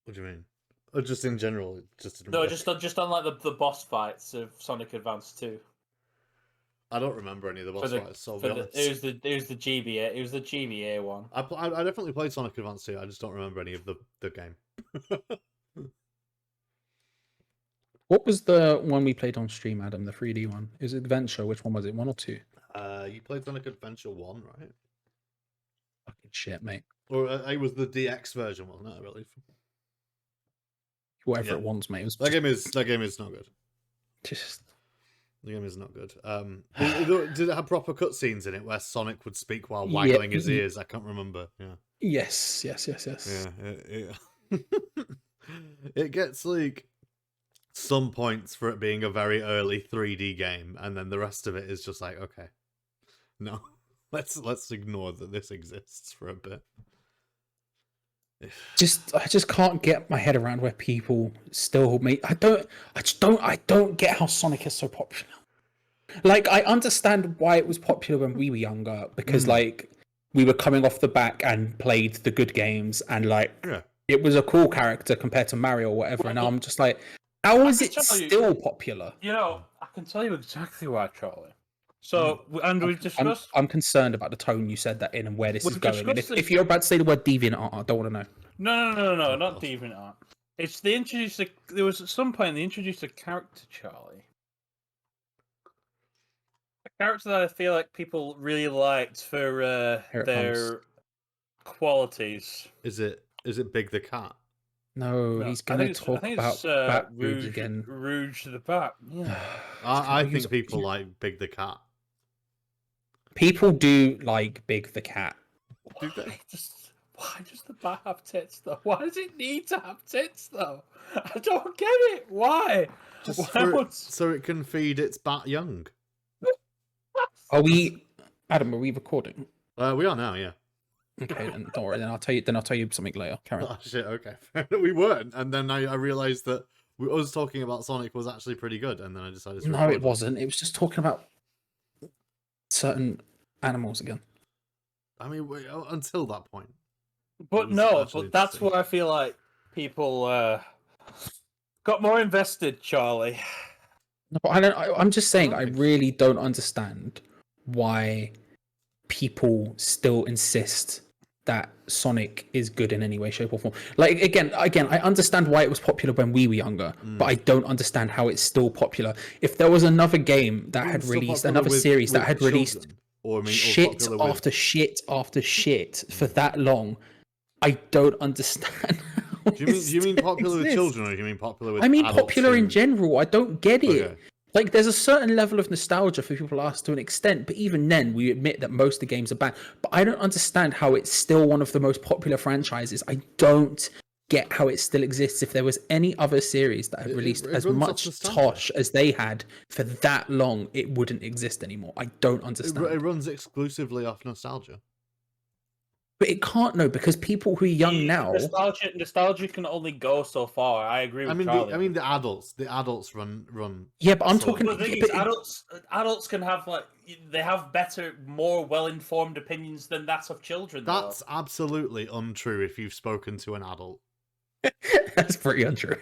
What do you mean? Or just in general? It just didn't No, work? just on like the boss fights of Sonic Advance 2. I don't remember any of the boss fights, so I'll be honest. It was the GBA. It was the GBA one. I definitely played Sonic Advance 2. I just don't remember any of the game. What was the one we played on stream, Adam? The 3D one? Is it Adventure? Which one was it? 1 or 2? You played Sonic Adventure 1, right? Fucking shit, mate. Or it was the DX version, wasn't it? I believe. Whatever it was, mate. It was that game is not good. just The game is not good. Did it have proper cutscenes in it where Sonic would speak while waggling his ears? I can't remember. Yeah. Yes. Yeah. It gets like some points for it being a very early 3D game, and then the rest of it is just like, okay, no, let's ignore that this exists for a bit. I just can't get my head around where people still make. I don't get how Sonic is so popular. Like, I understand why it was popular when we were younger, because like we were coming off the back and played the good games, and like it was a cool character compared to Mario or whatever. And now I'm just like, how is it still popular? You know, I can tell you exactly why, Charlie. So, and we've discussed. I'm concerned about the tone you said that in and where this is going. And if you're about to say the word deviant art, I don't want to know. No, not deviant art. It's they introduced. There was at some point they introduced a character, Charlie. A character that I feel like people really liked for their qualities. Is it Big the Cat? No, he's going to talk about Rouge again. Rouge the Bat. Yeah. I think people like Big the Cat. People do like Big the Cat. Do they? Why does the bat have tits though? Why does it need to have tits though? I don't get it. Why? So it can feed its bat young. Are we, Adam? Are we recording? We are now, yeah. Okay, then don't worry. Then I'll tell you something later. Karen. Oh shit! Okay, we weren't, and then I realized that us talking about Sonic was actually pretty good, and then I decided to. No, it wasn't. It was just talking about certain animals again. I mean, until that point. But that's where I feel like people got more invested, Charlie. No, but I'm just saying, I really don't understand why people still insist that Sonic is good in any way, shape, or form. Like again, I understand why it was popular when we were younger, but I don't understand how it's still popular. If there was another game that had released, another series that had released shit after shit after shit for that long, I don't understand. Do you mean popular with children, or do you mean popular with? I mean popular in general. I don't get it. Okay. Like, there's a certain level of nostalgia for people us to an extent, but even then, we admit that most of the games are bad. But I don't understand how it's still one of the most popular franchises. I don't get how it still exists. If there was any other series that had released as much tosh as they had for that long, it wouldn't exist anymore. I don't understand. It runs exclusively off nostalgia. But it can't, no, because people who are young now... Nostalgia can only go so far. I agree with Charlie. I mean, the adults run... Yeah, but I'm talking... The thing is, adults can have, like... They have better, more well-informed opinions than that of children, That's absolutely untrue if you've spoken to an adult. That's pretty untrue.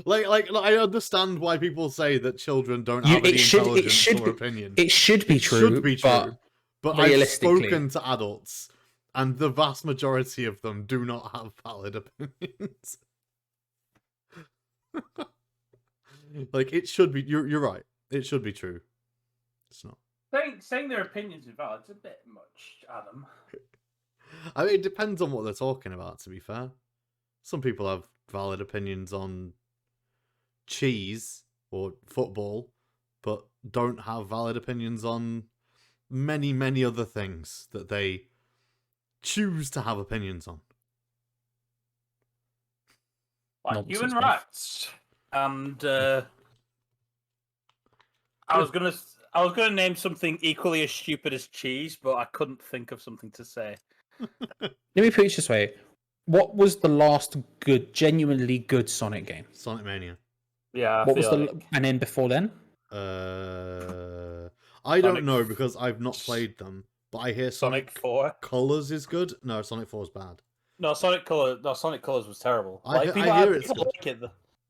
Like, I understand why people say that children don't have any intelligence or opinion. It should be true, but I've spoken to adults... And the vast majority of them do not have valid opinions. Like, it should be... You're right. It should be true. It's not. Saying their opinions is valid. It's a bit much, Adam. I mean, it depends on what they're talking about, to be fair. Some people have valid opinions on cheese or football, but don't have valid opinions on many, many other things that they... choose to have opinions on, like human rights, and I was gonna name something equally as stupid as cheese, but I couldn't think of something to say. Let me put it this way: what was the last genuinely good Sonic game? Sonic Mania. Yeah. And then before then? I don't know because I've not played them. But I hear Sonic 4 Colors is good. No, Sonic 4 is bad. No, Sonic Colors was terrible. I Like, hear it's people like it.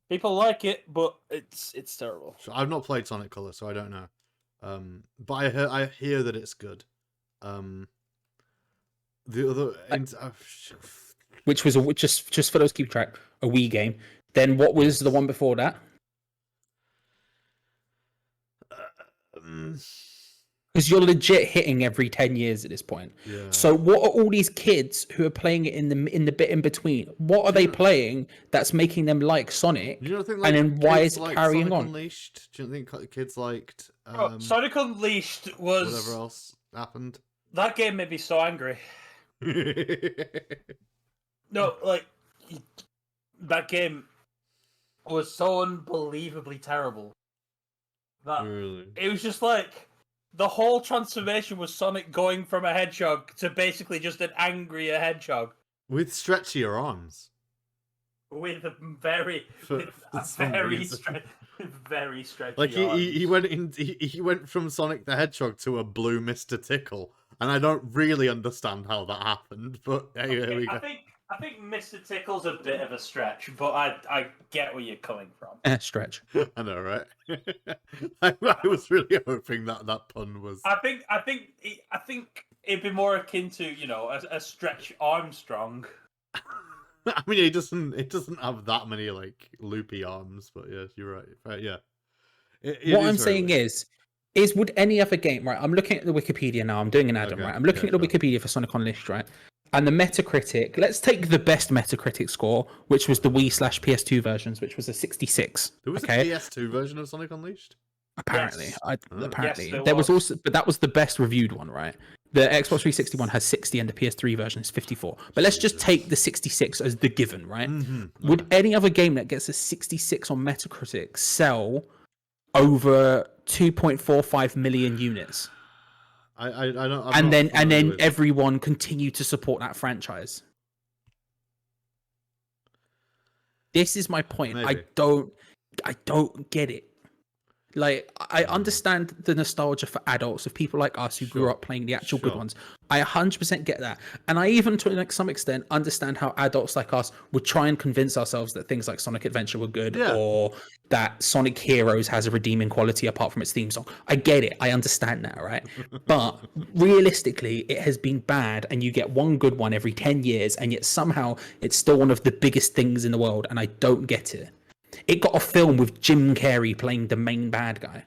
People like it, but it's terrible. I've not played Sonic Colors, so I don't know. But I hear that it's good. The other, which was just for those keep track, a Wii game. Then what was the one before that? Because you're legit hitting every 10 years at this point. Yeah. So what are all these kids who are playing it in the bit in between? What are they playing that's making them like Sonic? You don't think, and then why is it carrying Sonic on? Unleashed? Do you think kids liked Sonic Unleashed was whatever else happened? That game made me so angry. No, like that game was so unbelievably terrible that Really? it was just like the whole transformation was Sonic going from a hedgehog to basically just an angrier hedgehog With stretchier arms. with a very stretchy. Like he went from Sonic the Hedgehog to a blue Mr. Tickle, and I don't really understand how that happened. But hey, here we go. I think Mr. Tickle's a bit of a stretch, but I get where you're coming from. Stretch. I know, right? I was really hoping that pun was. I think it'd be more akin to a Stretch Armstrong. I mean, it doesn't have that many like loopy arms, but yes, you're right. Yeah. What I'm saying is would any other game, right? I'm looking at the Wikipedia now. I'm doing an add-on, right? I'm looking at the Wikipedia for Sonic Unleashed, right? And the Metacritic, let's take the best Metacritic score, which was the Wii/PS2 versions, which was a 66. There was a PS2 version of Sonic Unleashed? Apparently. Yes. Apparently. Yes, there was also, but that was the best reviewed one, right? The Xbox 360 one has 60 and the PS3 version is 54. But let's just take the 66 as the given, right? Mm-hmm. Would any other game that gets a 66 on Metacritic sell over 2.45 million units? I don't. And then everyone continue to support that franchise. This is my point. Maybe. I don't get it. Like, I understand the nostalgia for adults, of people like us who grew up playing the actual good ones. I 100% get that. And I even, to like some extent, understand how adults like us would try and convince ourselves that things like Sonic Adventure were good, or that Sonic Heroes has a redeeming quality apart from its theme song. I get it. I understand that, right? But realistically, it has been bad, and you get one good one every 10 years, and yet somehow it's still one of the biggest things in the world, and I don't get it. It got a film with Jim Carrey playing the main bad guy.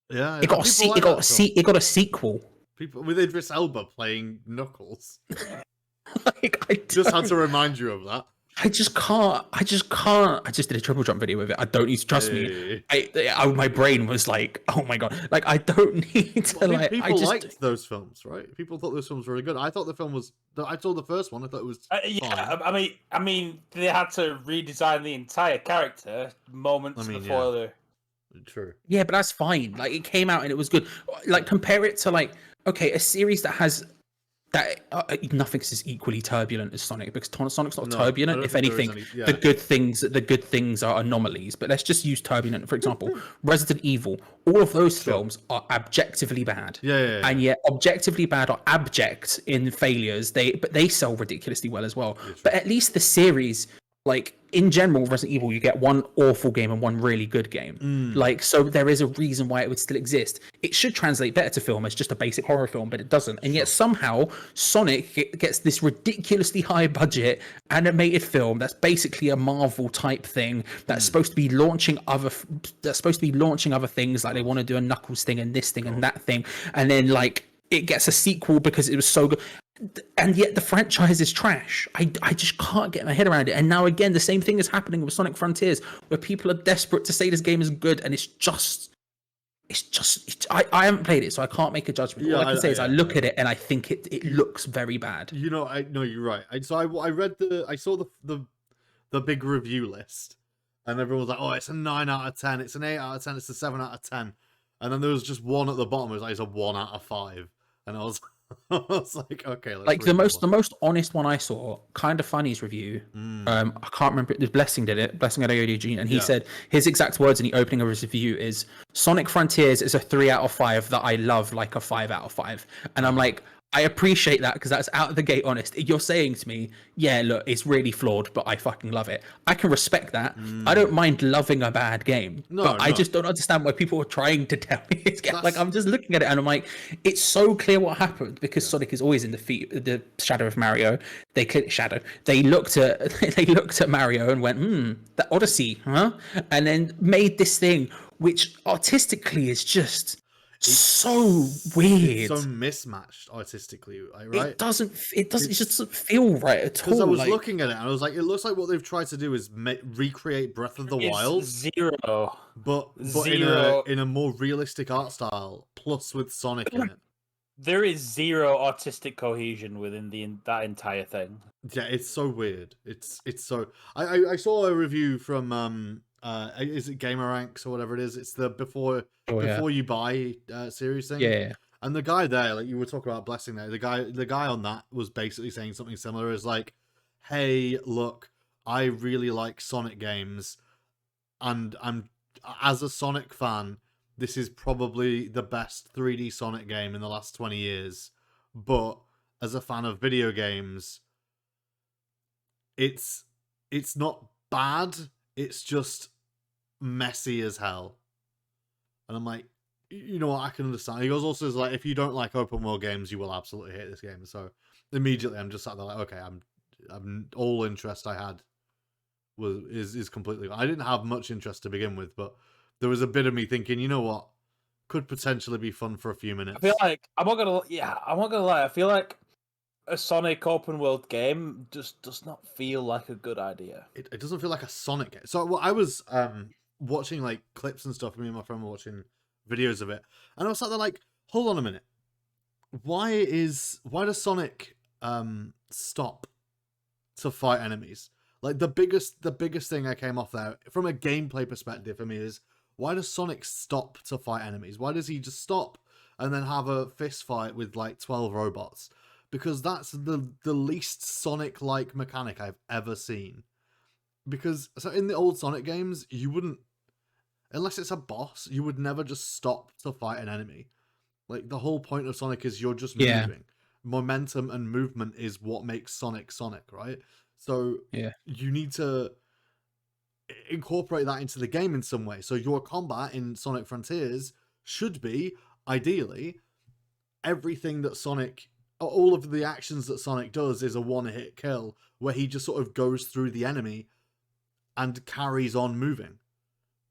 Yeah, it got a sequel. People with Idris Elba playing Knuckles. I just had to remind you of that. I just can't. I just did a triple jump video with it. I don't need to trust me. My brain was like, oh my god! Like, I don't need to. Well, people liked those films, right? People thought those films were really good. I thought the film was. I saw the first one. I thought it was. Fine. I mean, they had to redesign the entire character moments before the. True. Yeah, but that's fine. Like, it came out and it was good. Like, compare it to a series that has. That nothing's as equally turbulent as Sonic, because Sonic's not turbulent. If anything, the good things are anomalies. But let's just use turbulent for example. Resident Evil. All of those films are objectively bad. Yeah. And yet, objectively bad are abject in failures. But they sell ridiculously well as well. But at least the series, like in general, Resident Evil, you get one awful game and one really good game. Like, so there is a reason why it would still exist. It should translate better to film as just a basic horror film, but it doesn't. And yet somehow Sonic gets this ridiculously high budget animated film that's basically a Marvel type thing that's supposed to be launching other things. Like, they want to do a Knuckles thing and this thing and that thing, and then like it gets a sequel because it was so good. And yet the franchise is trash. I just can't get my head around it. And now again, the same thing is happening with Sonic Frontiers, where people are desperate to say this game is good, and I haven't played it, so I can't make a judgment. All I can say is I look at it and I think it looks very bad. You're right. I saw the big review list, and everyone was like, oh, it's a 9 out of 10, it's an 8 out of 10, it's a 7 out of 10, and then there was just one at the bottom. It was like, it's a 1 out of 5, and I was like, okay. Like the most honest one I saw, Kind of Funny's review. I can't remember. Blessing did it. Blessing at ODG, and he said his exact words in the opening of his review is, "Sonic Frontiers is a 3 out of 5 that I love like a 5 out of 5." And I'm like, I appreciate that because that's out of the gate honest. You're saying to me, yeah, look, it's really flawed, but I fucking love it. I can respect that. I don't mind loving a bad game, but I just don't understand why people are trying to tell me it's like I'm just looking at it and I'm like, it's so clear what happened because Sonic is always in the shadow of Mario. They looked at Mario and went, that Odyssey, huh? And then made this thing which artistically is just so weird. It's so mismatched artistically, right? It just doesn't feel right at all. Because I was looking at it and I was like, it looks like what they've tried to do is recreate Breath of the Wild. But in a more realistic art style, plus with Sonic in it. There is zero artistic cohesion within that entire thing. Yeah, it's so weird. It's so. I saw a review from is it GamerRanks or whatever it is? It's the before you buy series thing. Yeah. And the guy there, like you were talking about blessing there, the guy on that was basically saying something similar. Is like, hey, look, I really like Sonic games, and I'm as a Sonic fan, this is probably the best 3D Sonic game in the last 20 years. But as a fan of video games, it's not bad. It's just messy as hell. And I'm like, you know what, I can understand. He goes also is like, if you don't like open world games, you will absolutely hate this game. So immediately I'm just sat there like, okay, I'm all interest I had is completely gone. I didn't have much interest to begin with, but there was a bit of me thinking, you know what, could potentially be fun for a few minutes. I feel like I'm not gonna lie. I feel like a Sonic open world game just does not feel like a good idea. It doesn't feel like a Sonic game. So I was watching like clips and stuff. Me and my friend were watching videos of it, and I was sat there like, hold on a minute, why does Sonic stop to fight enemies? Like the biggest thing I came off there from a gameplay perspective for me is, why does Sonic stop to fight enemies? Why does he just stop and then have a fist fight with like 12 robots? Because that's the least Sonic-like mechanic I've ever seen. Because so in the old Sonic games, you wouldn't, unless it's a boss, you would never just stop to fight an enemy. Like the whole point of Sonic is you're just moving. Momentum and movement is what makes Sonic, right? So you need to incorporate that into the game in some way. So your combat in Sonic Frontiers should be, ideally, everything that Sonic, all of the actions that Sonic does is a one-hit kill, where he just sort of goes through the enemy and carries on moving.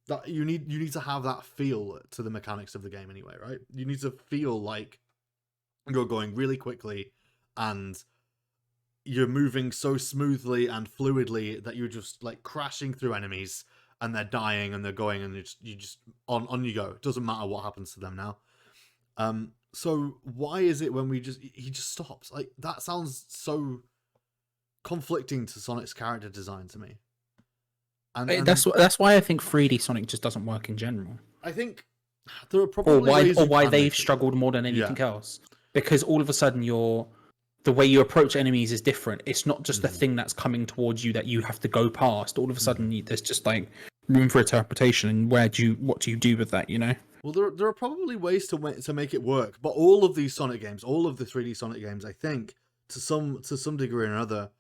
That you need to have that feel to the mechanics of the game anyway, right? You need to feel like you're going really quickly and you're moving so smoothly and fluidly that you're just like crashing through enemies and they're dying and they're going and you just on you go. It doesn't matter what happens to them now. So why is it when he just stops? Like that sounds so conflicting to Sonic's character design to me. And that's why I think 3D Sonic just doesn't work in general. I think there are probably why they've struggled more than anything else. Because all of a sudden the way you approach enemies is different. It's not just the thing that's coming towards you that you have to go past. All of a sudden there's just like room for interpretation, and what do you do with that, you know? Well, there are probably ways to make it work, but all of these Sonic games, all of the 3D Sonic games, I think to some degree or another,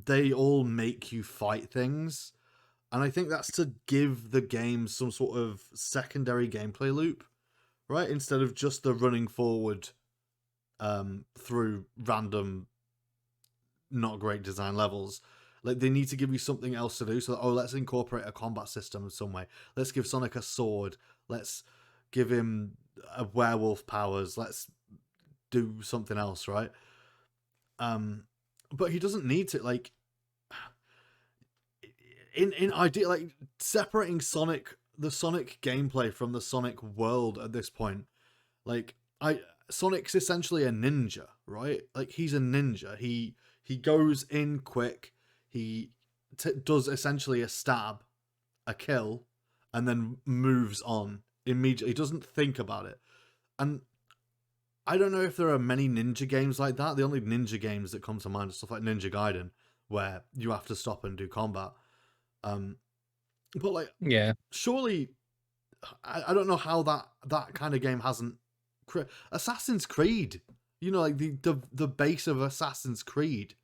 they all make you fight things, and I think that's to give the game some sort of secondary gameplay loop, right? Instead of just the running forward through random, not great design levels. Like they need to give you something else to do. So let's incorporate a combat system in some way. Let's give Sonic a sword. Let's give him a werewolf powers. Let's do something else, right? But he doesn't need to. Like in idea, like separating the Sonic gameplay from the Sonic world at this point. Like Sonic's essentially a ninja, right? Like he's a ninja. He goes in quick. He does essentially a stab, a kill, and then moves on immediately. He doesn't think about it. And I don't know if there are many ninja games like that. The only ninja games that come to mind are stuff like Ninja Gaiden, where you have to stop and do combat. But like, surely, I don't know how that kind of game hasn't. Assassin's Creed, you know, like the base of Assassin's Creed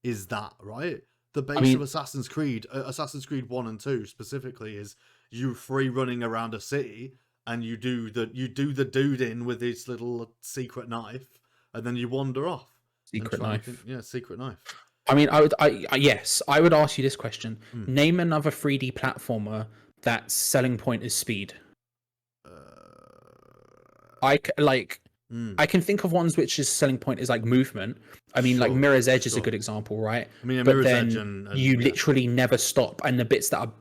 is that, right? The base mean- of Assassin's Creed 1 and 2 specifically, is you free running around a city, and you do the dude in with his little secret knife, and then you wander off. Secret knife. Secret knife. I mean, yes, I would ask you this question. Name another 3D platformer that's selling point is speed. I can think of ones which is selling point is like movement. I mean, like Sure, Mirror's Edge is a sure. good example, right? I mean, But Mirror's then Edge and you yeah. literally never stop, and the bits that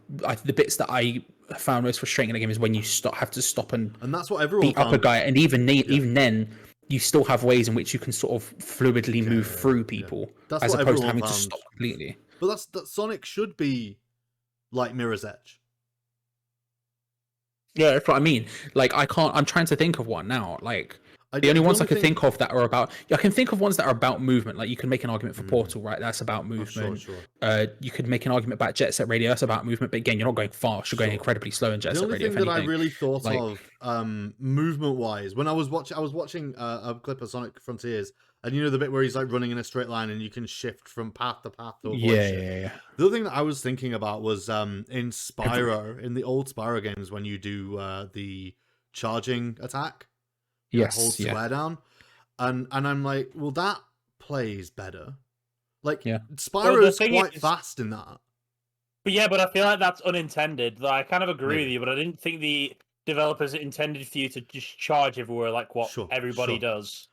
I found most frustrating in the game is when you have to stop and that's what everyone beat up a found. guy, and even then, you still have ways in which you can sort of fluidly move through people, That's as what opposed to everyone having to found. stop completely. But that Sonic should be like Mirror's Edge. Yeah, that's what I mean. Like, I'm trying to think of one now. Like, the only ones I can think of that are about. I can think of ones that are about movement. Like, you can make an argument for Portal, right? That's about movement. Sure. You could make an argument about Jet Set Radio. That's about movement. But again, you're not going fast. You're going incredibly slow in Jet Set Radio. The only thing that I really thought Like- of, movement-wise, when I was watching a clip of Sonic Frontiers, and you know the bit where he's like running in a straight line and you can shift from path to path to avoid shit. Yeah. The other thing that I was thinking about was in Spyro, in the old Spyro games, when you do the charging attack, hold square down, and I'm like, well, that plays better. Like, Spyro's quite fast in that. But I feel like that's unintended. Like, I kind of agree with you, but I didn't think the developers intended for you to just charge everywhere like what everybody does.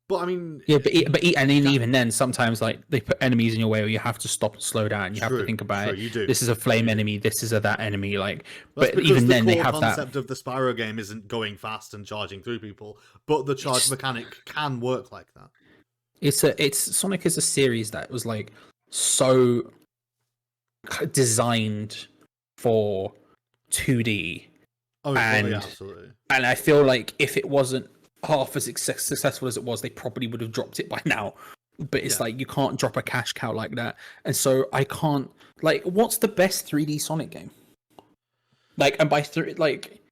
But I mean, even then, sometimes like they put enemies in your way, where you have to stop and slow down. You have to think about it. You do. This is a flame enemy. This is that enemy. Like, that's but even then, they have the concept of the Spyro game isn't going fast and charging through people, but the charge mechanic can work like that. It's Sonic is a series that was like so designed for 2D. Absolutely. And I feel like if it wasn't half as successful as it was, they probably would have dropped it by now. But it's like, you can't drop a cash cow like that. And so I can't, like, what's the best 3D Sonic game? Like, and by like,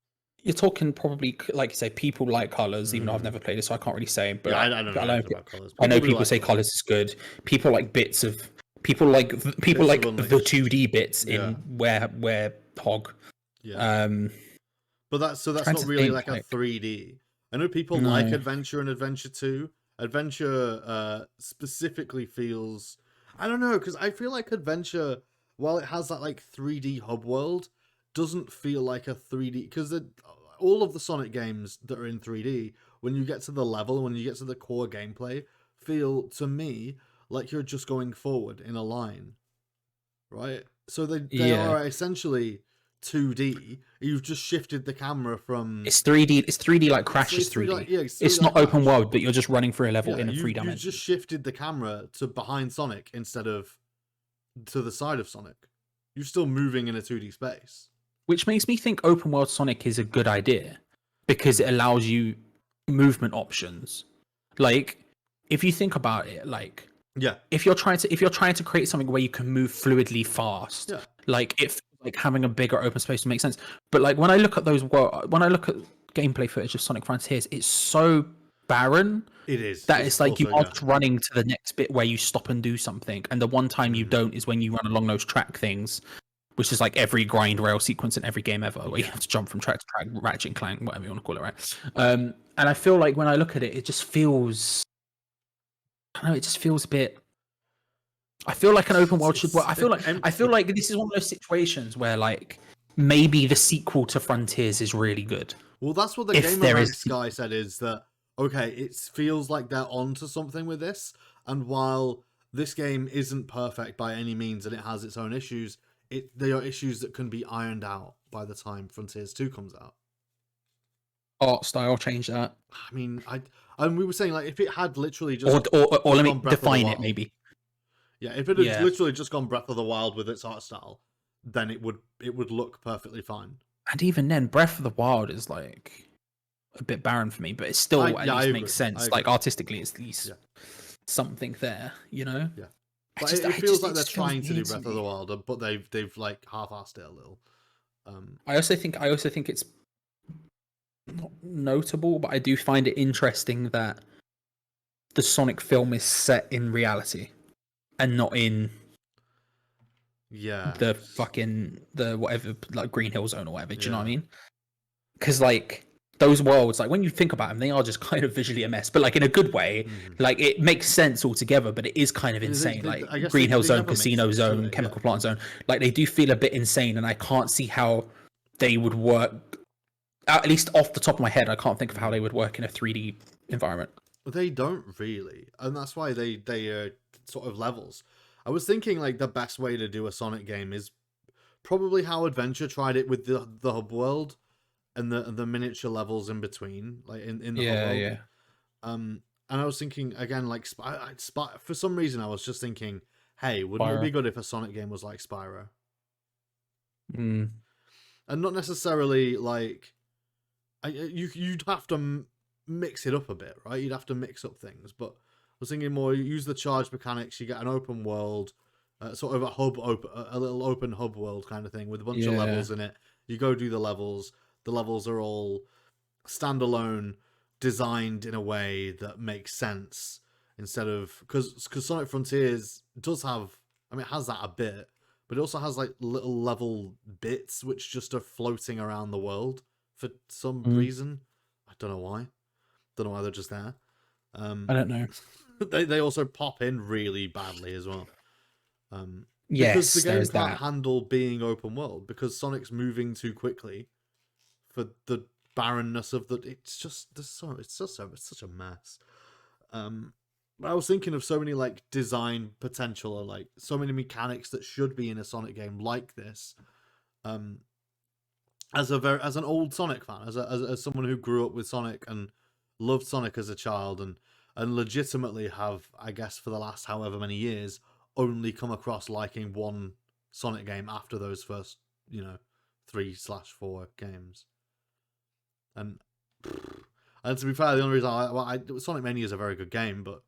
you're talking probably, like you say, people like Colors, even though I've never played it, so I can't really say. But I don't know about Colors. I know people say Colors is good. People like bits of people like the 2D bits in where Hog. Yeah. But that's not really like a 3D. I know people like Adventure and Adventure 2. Adventure specifically feels, I don't know, because I feel like Adventure, while it has that like 3D hub world, doesn't feel like a 3D, because all of the Sonic games that are in 3D, when you get to the level, when you get to the core gameplay, feel to me like you're just going forward in a line, right? So they are essentially 2D. You've just shifted the camera from... It's 3D. It's 3D like Crash is 3D. It's not open world, but you're just running through a level in a 3 dimension. You just shifted the camera to behind Sonic instead of to the side of Sonic. You're still moving in a 2D space. Which makes me think open world Sonic is a good idea, because it allows you movement options. Like, if you think about it, like, if you're trying to create something where you can move fluidly fast, like, if like having a bigger open space would make sense. But like, when I look at gameplay footage of Sonic Frontiers, it's so barren. It is. That it's like you are just running to the next bit where you stop and do something, and the one time you don't is when you run along those track things, which is like every grind rail sequence in every game ever, where you have to jump from track to track, Ratchet and Clank, whatever you want to call it, right? And I feel like when I look at it, it just feels, I don't know, it just feels a bit. I feel like an open world should work. I feel like this is one of those situations where like maybe the sequel to Frontiers is really good. Well, that's what the Gamer Ranks guy said, is that okay, it feels like they're onto something with this, and while this game isn't perfect by any means and it has its own issues, they are issues that can be ironed out by the time Frontiers 2 comes out. Art style change that. I mean, we were saying like if it had literally just or let me define it maybe. Yeah, if it had literally just gone Breath of the Wild with its art style, then it would look perfectly fine. And even then, Breath of the Wild is like a bit barren for me, but it still at least makes sense. Like artistically, it's at least something there, you know? Yeah. But it feels like they're trying to do Breath of the Wild, but they've like half-assed it a little. I also think it's not notable, but I do find it interesting that the Sonic film is set in reality and not in the whatever, like Green Hill Zone or whatever. Do you know what I mean? Because like those worlds, like when you think about them, they are just kind of visually a mess, but like in a good way. Like it makes sense altogether, but it is kind of insane. Like Green Hill Zone, Casino Zone, Chemical Plant Zone, like they do feel a bit insane, and I can't see how they would work. At least off the top of my head, I can't think of how they would work in a 3D environment. They don't really, and that's why they sort of levels. I was thinking like the best way to do a Sonic game is probably how Adventure tried it with the hub world and the miniature levels in between, like in the hub world. Yeah. And I was thinking again, like for some reason, I was just thinking, hey, wouldn't it be good if a Sonic game was like Spyro? And not necessarily like you'd have to mix it up a bit, right? You'd have to mix up things, but I was thinking more use the charge mechanics. You get an open world, sort of a little open hub world kind of thing with a bunch of levels in it. You go do the levels. The levels are all standalone, designed in a way that makes sense instead of because Sonic Frontiers does have, I mean, it has that a bit, but it also has like little level bits which just are floating around the world for some reason. I don't know why. Don't know why they're just there. I don't know. They also pop in really badly as well. Yes, because the game there's can't that. handle being open world because Sonic's moving too quickly for the barrenness of the. It's just it's such a mess. But I was thinking of so many like design potential or like so many mechanics that should be in a Sonic game like this. As an old Sonic fan, as someone who grew up with Sonic and loved Sonic as a child and legitimately have, I guess, for the last however many years, only come across liking one Sonic game after those first, 3/4 games. And to be fair, the only reason Sonic Mania is a very good game, but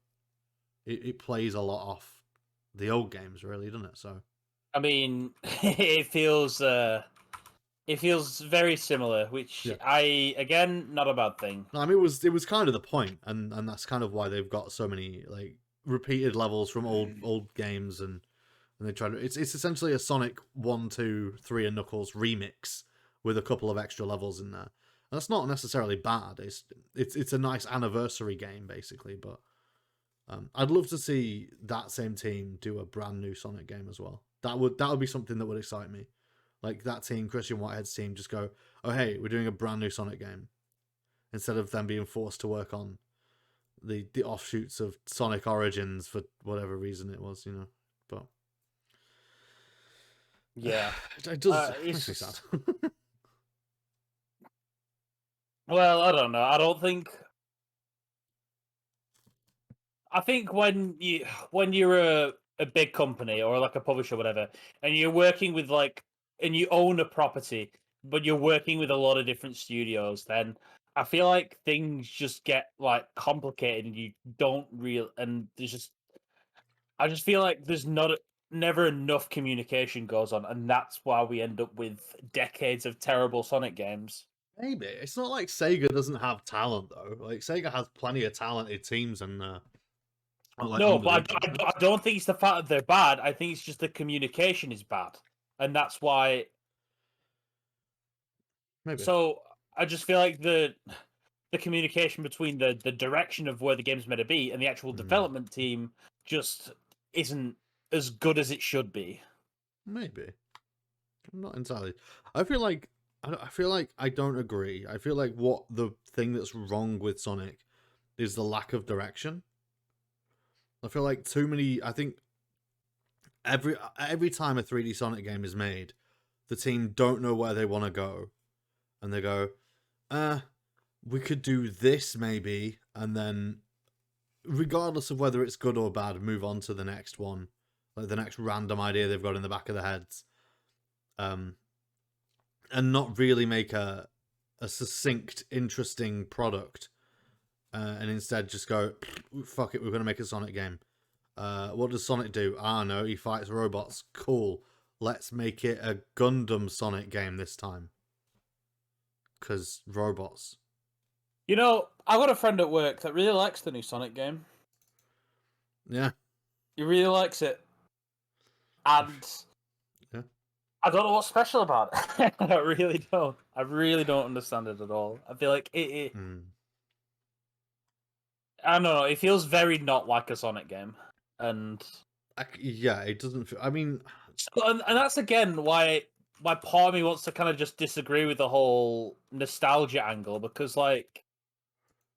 it plays a lot off the old games, really, doesn't it? So, I mean, it feels very similar, which again, not a bad thing. No, I mean, it was kind of the point, and that's kind of why they've got so many like repeated levels from old games, and they try to. It's essentially a Sonic 1, 2, 3 and Knuckles remix with a couple of extra levels in there. And that's not necessarily bad. It's a nice anniversary game basically, but I'd love to see that same team do a brand new Sonic game as well. That would be something that would excite me. Like that team, Christian Whitehead's team, just go, oh hey, we're doing a brand new Sonic game, instead of them being forced to work on the offshoots of Sonic Origins for whatever reason it was, But yeah, it does makes me sad. Well, I don't know. I think when you're a big company or like a publisher or whatever, and you're working with and you own a property, but you're working with a lot of different studios, then I feel like things just get like complicated and you don't and I just feel like there's never enough communication goes on, and that's why we end up with decades of terrible Sonic games. Maybe. It's not like Sega doesn't have talent, though. Like, Sega has plenty of talented teams and... no, but I don't think it's the fact that they're bad. I think it's just the communication is bad. And that's why... Maybe. So, I just feel like the communication between the direction of where the game's meant to be and the actual development team just isn't as good as it should be. Maybe. Not entirely. I feel like I don't agree. I feel like what the thing that's wrong with Sonic is the lack of direction. I feel like too many. I think every time a 3D Sonic game is made, the team don't know where they want to go, and they go, we could do this maybe, and then, regardless of whether it's good or bad, move on to the next one, like the next random idea they've got in the back of their heads. And not really make a succinct, interesting product, and instead just go, fuck it, we're going to make a Sonic game. What does Sonic do? No, he fights robots. Cool. Let's make it a Gundam Sonic game this time. Because robots. I got a friend at work that really likes the new Sonic game. Yeah. He really likes it, and Yeah. I don't know what's special about it. I really don't. I really don't understand it at all. I feel like it I don't know. It feels very not like a Sonic game, and Yeah, it doesn't feel. I mean, and that's again why part of me wants to kind of just disagree with the whole nostalgia angle, because like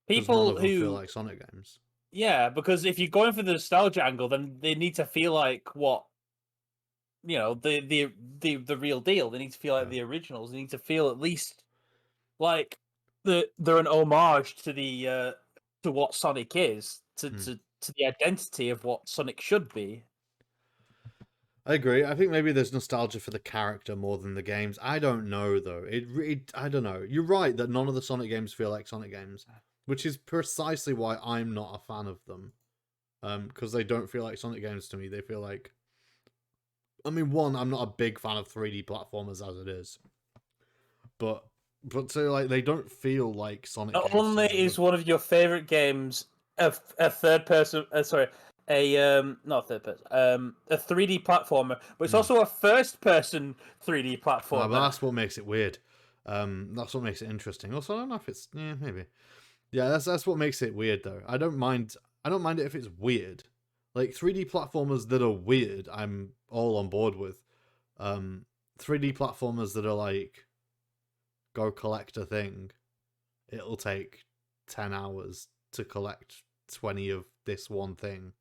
'cause none people of them feel who like Sonic games. yeah, because if you're going for the nostalgia angle, then they need to feel like what the real deal. They need to feel like Yeah. the originals. They need to feel at least like they're an homage to the to what Sonic is, to the identity of what Sonic should be. I agree. I think maybe there's nostalgia for the character more than the games. I don't know though. I don't know. You're right that none of the Sonic games feel like Sonic games, which is precisely why I'm not a fan of them. Because they don't feel like Sonic games to me. They feel like, I mean, one, I'm not a big fan of 3D platformers as it is, but so like they don't feel like Sonic Not games to only me. is one of your favorite games a third person, sorry, not third person, a 3D platformer, but it's also a first person 3D platformer. But that's what makes it weird. That's what makes it interesting. Also, I don't know if it's maybe. Yeah, that's what makes it weird though. I don't mind it if it's weird. Like 3D platformers that are weird, I'm all on board with. 3D platformers that are like go collect a thing. It'll take 10 hours to collect 20 of this one thing.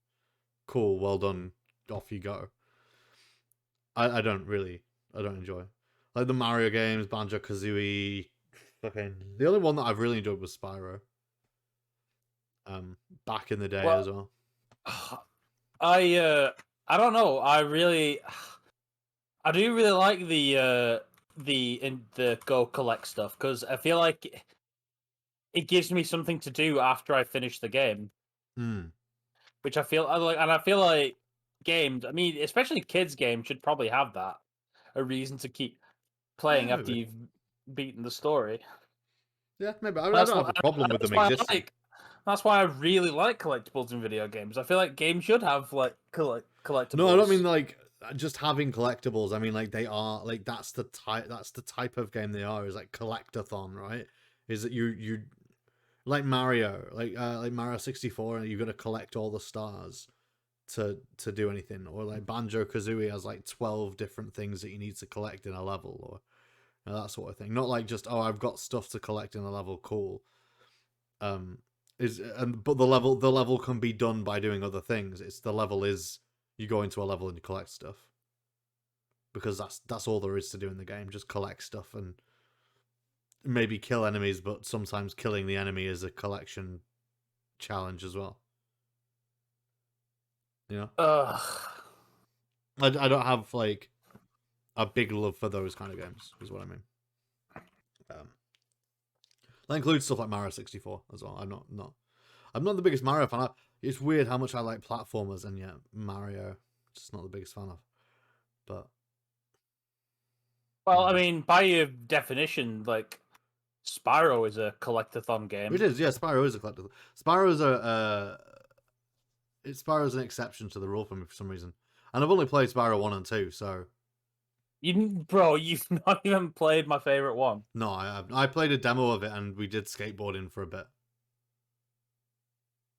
Cool, well done. Off you go. I don't enjoy. Like the Mario games, Banjo-Kazooie. Fucking the only one that I've really enjoyed was Spyro. Back in the day as well. I don't know. I do really like the go collect stuff, because I feel like it gives me something to do after I finish the game, which I feel like games. I mean, especially kids' games should probably have that, a reason to keep playing Yeah, after maybe. you've beaten the story. Yeah, maybe. I don't have a problem with them existing. That's why I really like collectibles in video games. I feel like games should have like collectibles. No, I don't mean like just having collectibles. I mean like they are like that's the type of game they are, is like collectathon, right? Is that you like Mario, like Mario 64, and you've got to collect all the stars to do anything, or like Banjo-Kazooie has like 12 different things that you need to collect in a level, or that sort of thing. Not like just, oh, I've got stuff to collect in a level, cool. But the level can be done by doing other things. It's the level is you go into a level and you collect stuff, because that's all there is to do in the game. Just collect stuff and maybe kill enemies, but sometimes killing the enemy is a collection challenge as well. You know? I don't have like a big love for those kind of games, is what I mean. That includes stuff like Mario 64 as well. I'm not the biggest Mario fan. It's weird how much I like platformers, and yet Mario, just not the biggest fan of. But well, I mean, by your definition, like Spyro is a collectathon game. It is, yeah. Spyro is a collectathon. Spyro's an exception to the rule for me for some reason, and I've only played Spyro 1 and 2, so. You've not even played my favorite one. No, I played a demo of it, and we did skateboarding for a bit.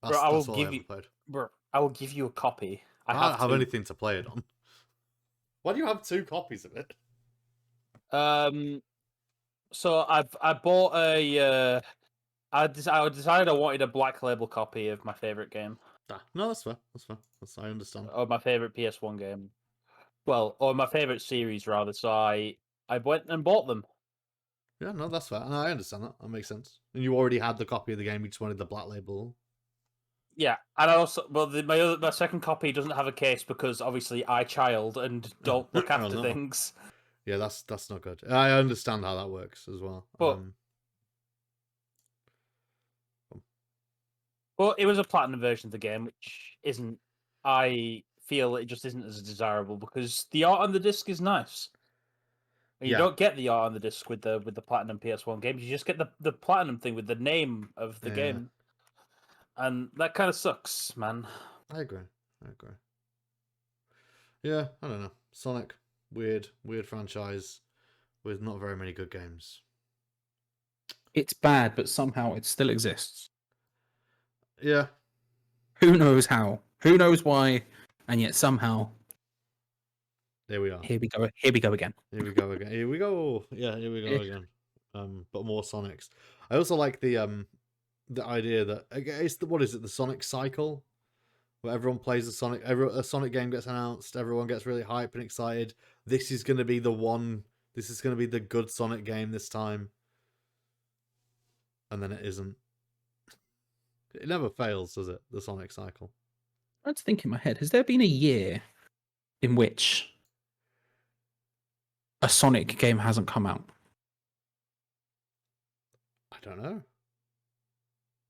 That's all I ever played. Bro, I will give you a copy. I don't have anything to play it on. Why do you have 2 copies of it? So I bought a. I decided I wanted a black label copy of my favorite game. No, that's fair. I understand. Or my favorite PS1 game. Well, or my favorite series rather. So I went and bought them. Yeah, no, that's fair. No, I understand that. That makes sense. And you already had the copy of the game. You just wanted the black label. Yeah, and I also my second copy doesn't have a case because obviously I child and don't look after things. Yeah, that's not good. I understand how that works as well. But it was a platinum version of the game, which isn't. I feel it just isn't as desirable because the art on the disc is nice. And you don't get the art on the disc with the platinum PS1 games. You just get the platinum thing with the name of the game, and that kind of sucks, man. I agree. Yeah, I don't know. Sonic, weird franchise with not very many good games. It's bad, but somehow it still exists. Yeah. Who knows how? Who knows why? And yet somehow, There we are. here we go. Here we go again. Here we go again. Here we go. Yeah, here we go again. But more Sonics. I also like the idea that it's what is it? The Sonic cycle, where everyone plays a Sonic game gets announced, everyone gets really hyped and excited. This is going to be the one. This is going to be the good Sonic game this time, and then it isn't. It never fails, does it? The Sonic cycle. I had to think in my head. Has there been a year in which a Sonic game hasn't come out? I don't know.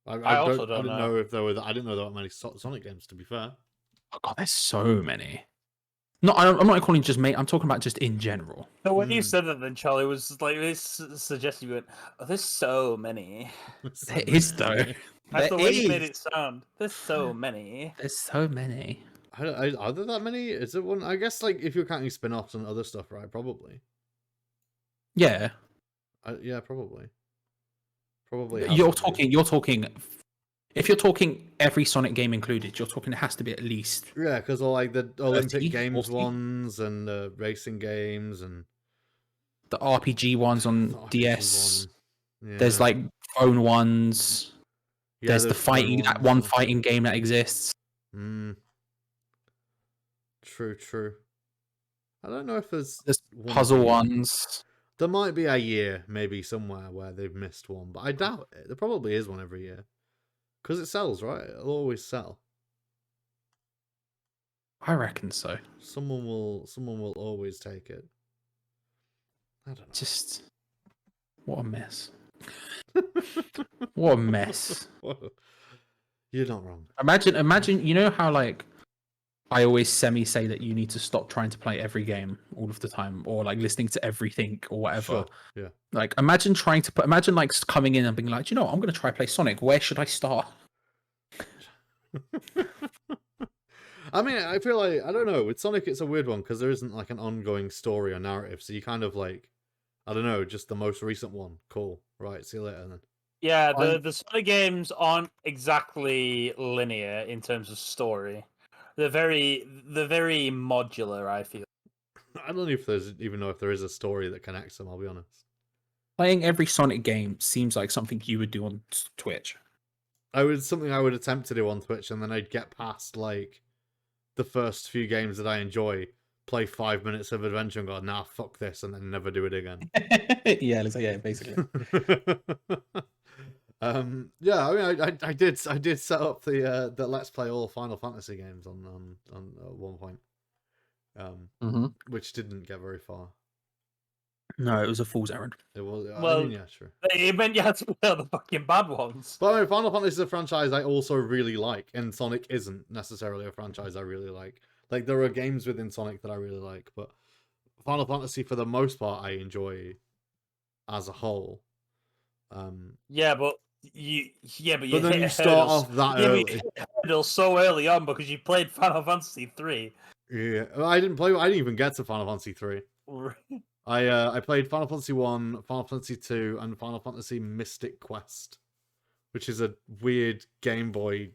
I also don't didn't know. know if there were. I didn't know there were many Sonic games. To be fair. Oh God, there's so many. No, I'm not calling just me. I'm talking about just in general. So when you said that, then Charlie was like, this suggested you went, "Oh, there's so many." There is though. That's the way you made is. it sound. There's so many. There's so many. Are there that many? Is it one? I guess like if you're counting spin-offs and other stuff, right? Probably. Yeah. Yeah, probably. Probably. You're talking. If you're talking every Sonic game included, you're talking it has to be at least. Yeah, because all like the Olympic 30, Games 40? ones and the racing games and The RPG ones on the RPG DS. one. Yeah. There's like phone ones. Yeah, there's the phone fighting that ones, one so- fighting game that exists. True. I don't know if there's one Puzzle a year. ones. There might be a year, maybe somewhere where they've missed one, but I doubt it. There probably is one every year. Because it sells, right? It'll always sell. I reckon so. Someone will always take it. I don't know. Just what a mess. What a mess. You're not wrong. Imagine, you know how like I always say that you need to stop trying to play every game all of the time, or like listening to everything or whatever. Sure. Yeah. Like imagine like coming in and being like, you know what, I'm gonna try play Sonic. Where should I start? I mean, I feel like, I don't know, with Sonic it's a weird one because there isn't like an ongoing story or narrative, so you kind of like, I don't know, just the most recent one. Cool. Right, see you later then. Yeah, the Sonic games aren't exactly linear in terms of story. They're very modular, I feel. I don't even know if there is a story that connects them, I'll be honest. Playing every Sonic game seems like something you would do on Twitch. Something I would attempt to do on Twitch, and then I'd get past like the first few games that I enjoy, play 5 minutes of adventure and go, nah, fuck this, and then never do it again. Yeah, basically. Yeah, I mean, I did set up the Let's Play all Final Fantasy games on one point, which didn't get very far. No, it was a fool's errand. It was. Well, I mean, yeah, sure. It meant you had to play all the fucking bad ones. But I mean, Final Fantasy is a franchise I also really like, and Sonic isn't necessarily a franchise I really like. Like, there are games within Sonic that I really like, but Final Fantasy, for the most part, I enjoy as a whole. Yeah, but you But then you start off that yeah, early. but you hit hurdles so early on because you played Final Fantasy 3. Yeah, I didn't even get to Final Fantasy 3. I played Final Fantasy 1, Final Fantasy 2, and Final Fantasy Mystic Quest, which is a weird Game Boy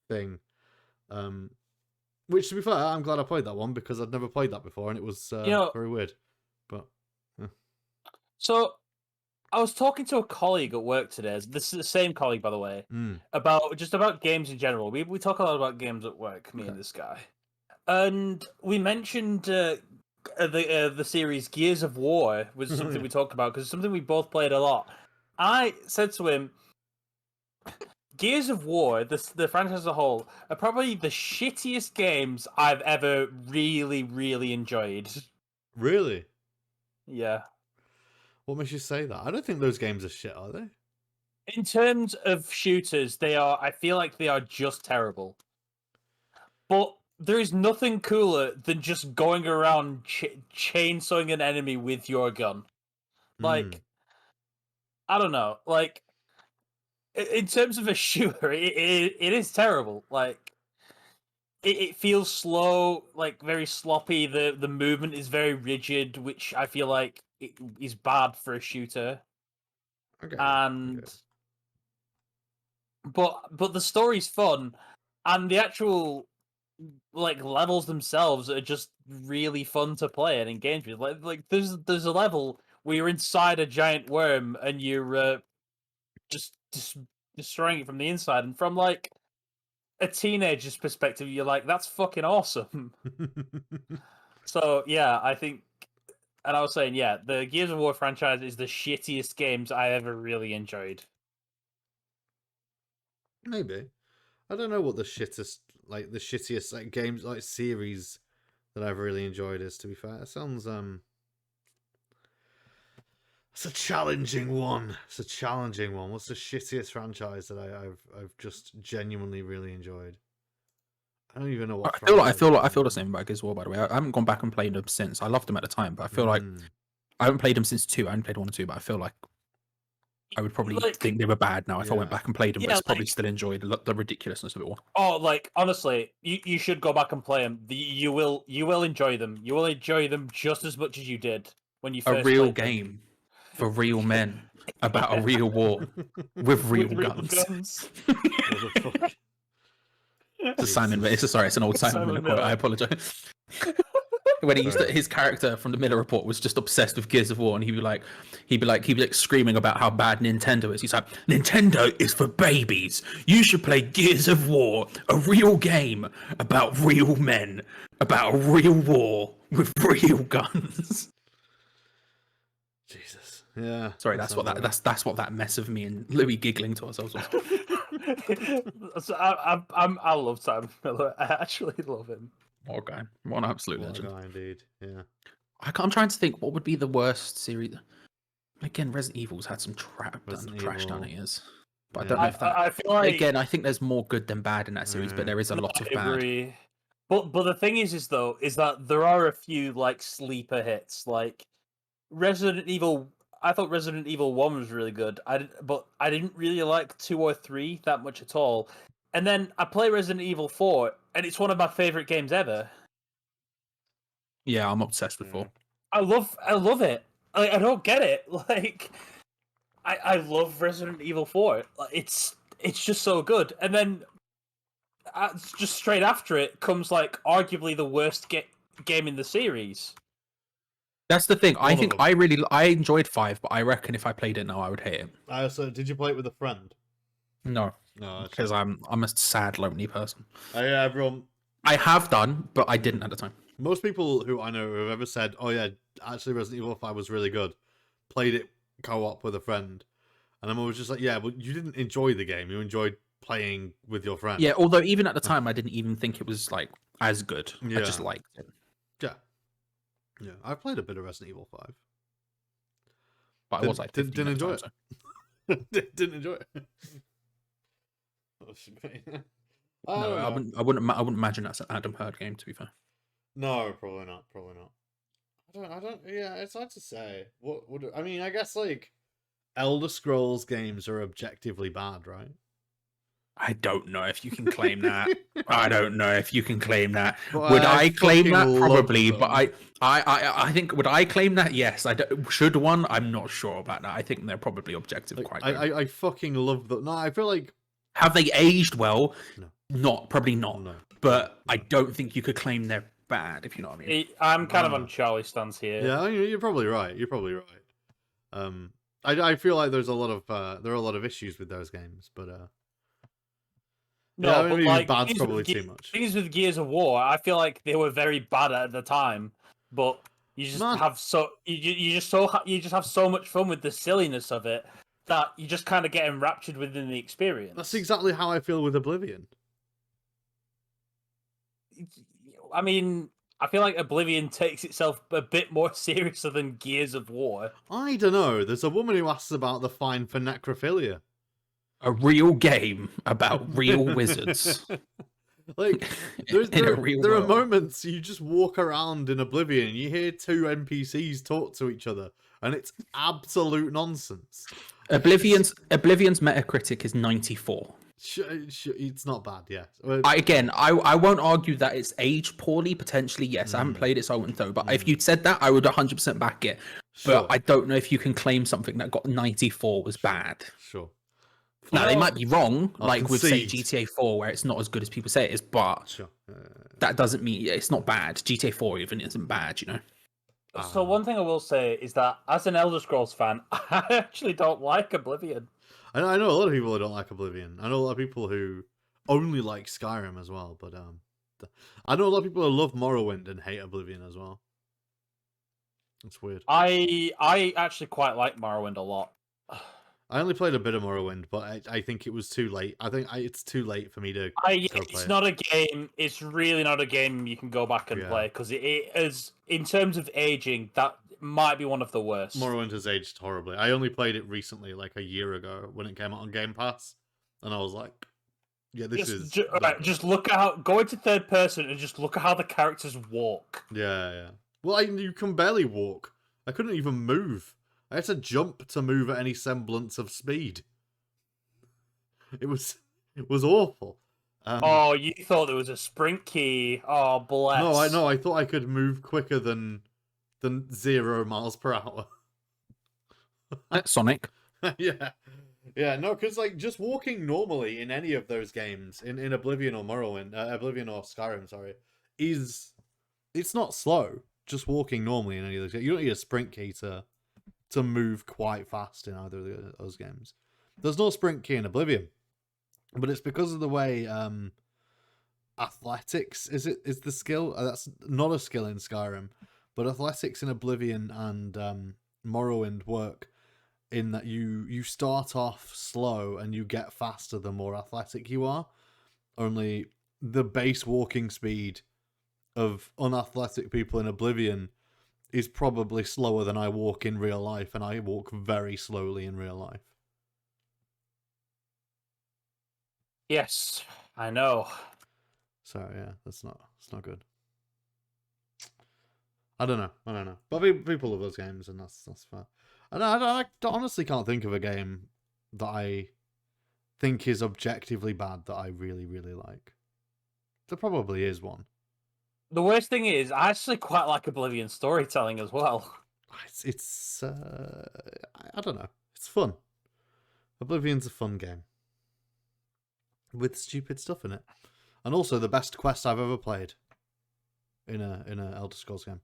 thing. Which, to be fair, I'm glad I played that one because I'd never played that before, and it was very weird. But So, I was talking to a colleague at work today. This is the same colleague, by the way, about games in general. We talk a lot about games at work, me and this guy, and we mentioned the series Gears of War was something we talked about because it's something we both played a lot. I said to him, Gears of War, the franchise as a whole, are probably the shittiest games I've ever really, really enjoyed. Really? Yeah. What makes you say that? I don't think those games are shit, are they? In terms of shooters, I feel like they are just terrible. But there is nothing cooler than just going around chainsawing an enemy with your gun. Like, I don't know. Like, in terms of a shooter, it is terrible. Like, it feels slow, like very sloppy. The movement is very rigid, which I feel like is bad for a shooter. Okay. And but the story's fun, and the actual like levels themselves are just really fun to play and engage with. Like there's a level where you're inside a giant worm and you're just destroying it from the inside, and from like a teenager's perspective, you're like, that's fucking awesome. So yeah, I think, and I was saying, yeah, the Gears of War franchise is the shittiest games I ever really enjoyed. Maybe. I don't know what the shittiest like games like series that I've really enjoyed is, to be fair. It sounds it's a challenging one. It's a challenging one. What's the shittiest franchise that I've just genuinely really enjoyed? I don't even know what. I feel the same about Gears of War, by the way. I haven't gone back and played them since. I loved them at the time, but I feel like I haven't played them since 2. I haven't played 1 and 2, but I feel like I would probably think they were bad now if I went back and played them, but it's probably still enjoyed the ridiculousness of it all. Oh, like honestly, you should go back and play them. You will enjoy them. You will enjoy them just as much as you did when you first. A real game for real men about a real war with real guns. What the fuck? It's an old Simon Miller quote. I apologize. When his character from the Miller Report was just obsessed with Gears of War, and he'd be like screaming about how bad Nintendo is. He's like, Nintendo is for babies. You should play Gears of War, a real game about real men, about a real war with real guns. Jesus. Yeah. Sorry, that's what that mess of me and Louis giggling to ourselves was. So I love Simon Miller. I actually love him. What guy? What an absolute legend. Guy, indeed. Yeah. I'm trying to think what would be the worst series. Again, Resident Evil's had some trash down the years. But I don't know if that. I feel like, again, I think there's more good than bad in that series, but there is a lot of bad. Agree. But the thing is that there are a few like sleeper hits, like Resident Evil. I thought Resident Evil 1 was really good. But I didn't really like 2 or 3 that much at all. And then I play Resident Evil 4, and it's one of my favorite games ever. Yeah, I'm obsessed with 4. I love it. I don't get it. Like, I love Resident Evil 4. It's just so good. And then, just straight after it comes like arguably the worst game in the series. That's the thing. I think I enjoyed 5, but I reckon if I played it now, I would hate it. So did you play it with a friend? No, because I'm a sad, lonely person. Yeah, everyone. I have done, but I didn't at the time. Most people who I know who have ever said, "Oh yeah, actually Resident Evil 5 was really good," played it co-op with a friend, and I'm always just like, "Yeah, but you didn't enjoy the game. You enjoyed playing with your friend." Yeah, although even at the time, I didn't even think it was like as good. Yeah. I just liked it. Yeah, I've played a bit of Resident Evil 5. But I was like, didn't enjoy it. So. Didn't enjoy it. I wouldn't imagine that's an Adam Hurd game, to be fair. No, probably not. I don't. Yeah, it's hard to say. What would I mean? I guess like Elder Scrolls games are objectively bad, right? I don't know if you can claim that. I don't know if you can claim that. But would I claim that? Probably. Them. But I think, would I claim that? Yes. Should one? I'm not sure about that. I think they're probably objective like, quite good. I fucking love them. No, I feel like... Have they aged well? No. Probably not. No. But I don't think you could claim they're bad, if you know what I mean. I'm kind of on Charlie's stance here. Yeah, you're probably right. I feel like there's a lot of there are a lot of issues with those games, but no, yeah, but like bad's probably too much. Things with Gears of War, I feel like they were very bad at the time, but you just have you just have so much fun with the silliness of it that you just kind of get enraptured within the experience. That's exactly how I feel with Oblivion. I mean, I feel like Oblivion takes itself a bit more seriously than Gears of War. I don't know. There's a woman who asks about the fine for necrophilia. A real game about real wizards. Like, there are moments you just walk around in Oblivion and you hear 2 NPCs talk to each other, and it's absolute nonsense. Oblivion's Metacritic is 94. It's not bad, yeah. I won't argue that it's aged poorly. Potentially, yes. I haven't played it, so I wouldn't know. But if you'd said that, I would 100% back it. But I don't know if you can claim something that got 94 was bad. Sure. Now, they might be wrong, I'll like with, say, concede. GTA 4, where it's not as good as people say it is, but Sure. that doesn't mean it's not bad. GTA 4 even isn't bad, you know? So one thing I will say is that as an Elder Scrolls fan, I actually don't like Oblivion. I know a lot of people who don't like Oblivion. I know a lot of people who only like Skyrim as well, but I know a lot of people who love Morrowind and hate Oblivion as well. It's weird. I actually quite like Morrowind a lot. I only played a bit of Morrowind, but I think it was too late. I think it's too late for me to go play it's not a game. It's really not a game you can go back and play because it is, in terms of aging, that might be one of the worst. Morrowind has aged horribly. I only played it recently, like a year ago, when it came out on Game Pass, and I was like, "Yeah, this is." Just look at how go into third person and just look at how the characters walk. Yeah. Well, you can barely walk. I couldn't even move. I had to jump to move at any semblance of speed. It was awful. Oh, you thought there was a sprint key. Oh, bless. No, I thought I could move quicker than 0 miles per hour. Sonic. Yeah, no, because like just walking normally in any of those games, in Oblivion or Morrowind, Oblivion or Skyrim, sorry, it's not slow. Just walking normally in any of those games, you don't need a sprint key to move quite fast in either of those games. There's no sprint key in Oblivion, but it's because of the way athletics is the skill. That's not a skill in Skyrim, but athletics in Oblivion and Morrowind work in that you start off slow and you get faster the more athletic you are. Only the base walking speed of unathletic people in Oblivion is probably slower than I walk in real life, and I walk very slowly in real life. Yes, I know. So yeah, it's not good. I don't know. But people love those games, and that's fair. I honestly can't think of a game that I think is objectively bad that I really, really like. There probably is one. The worst thing is, I actually quite like Oblivion storytelling as well. It's I don't know. It's fun. Oblivion's a fun game with stupid stuff in it, and also the best quest I've ever played in a Elder Scrolls game.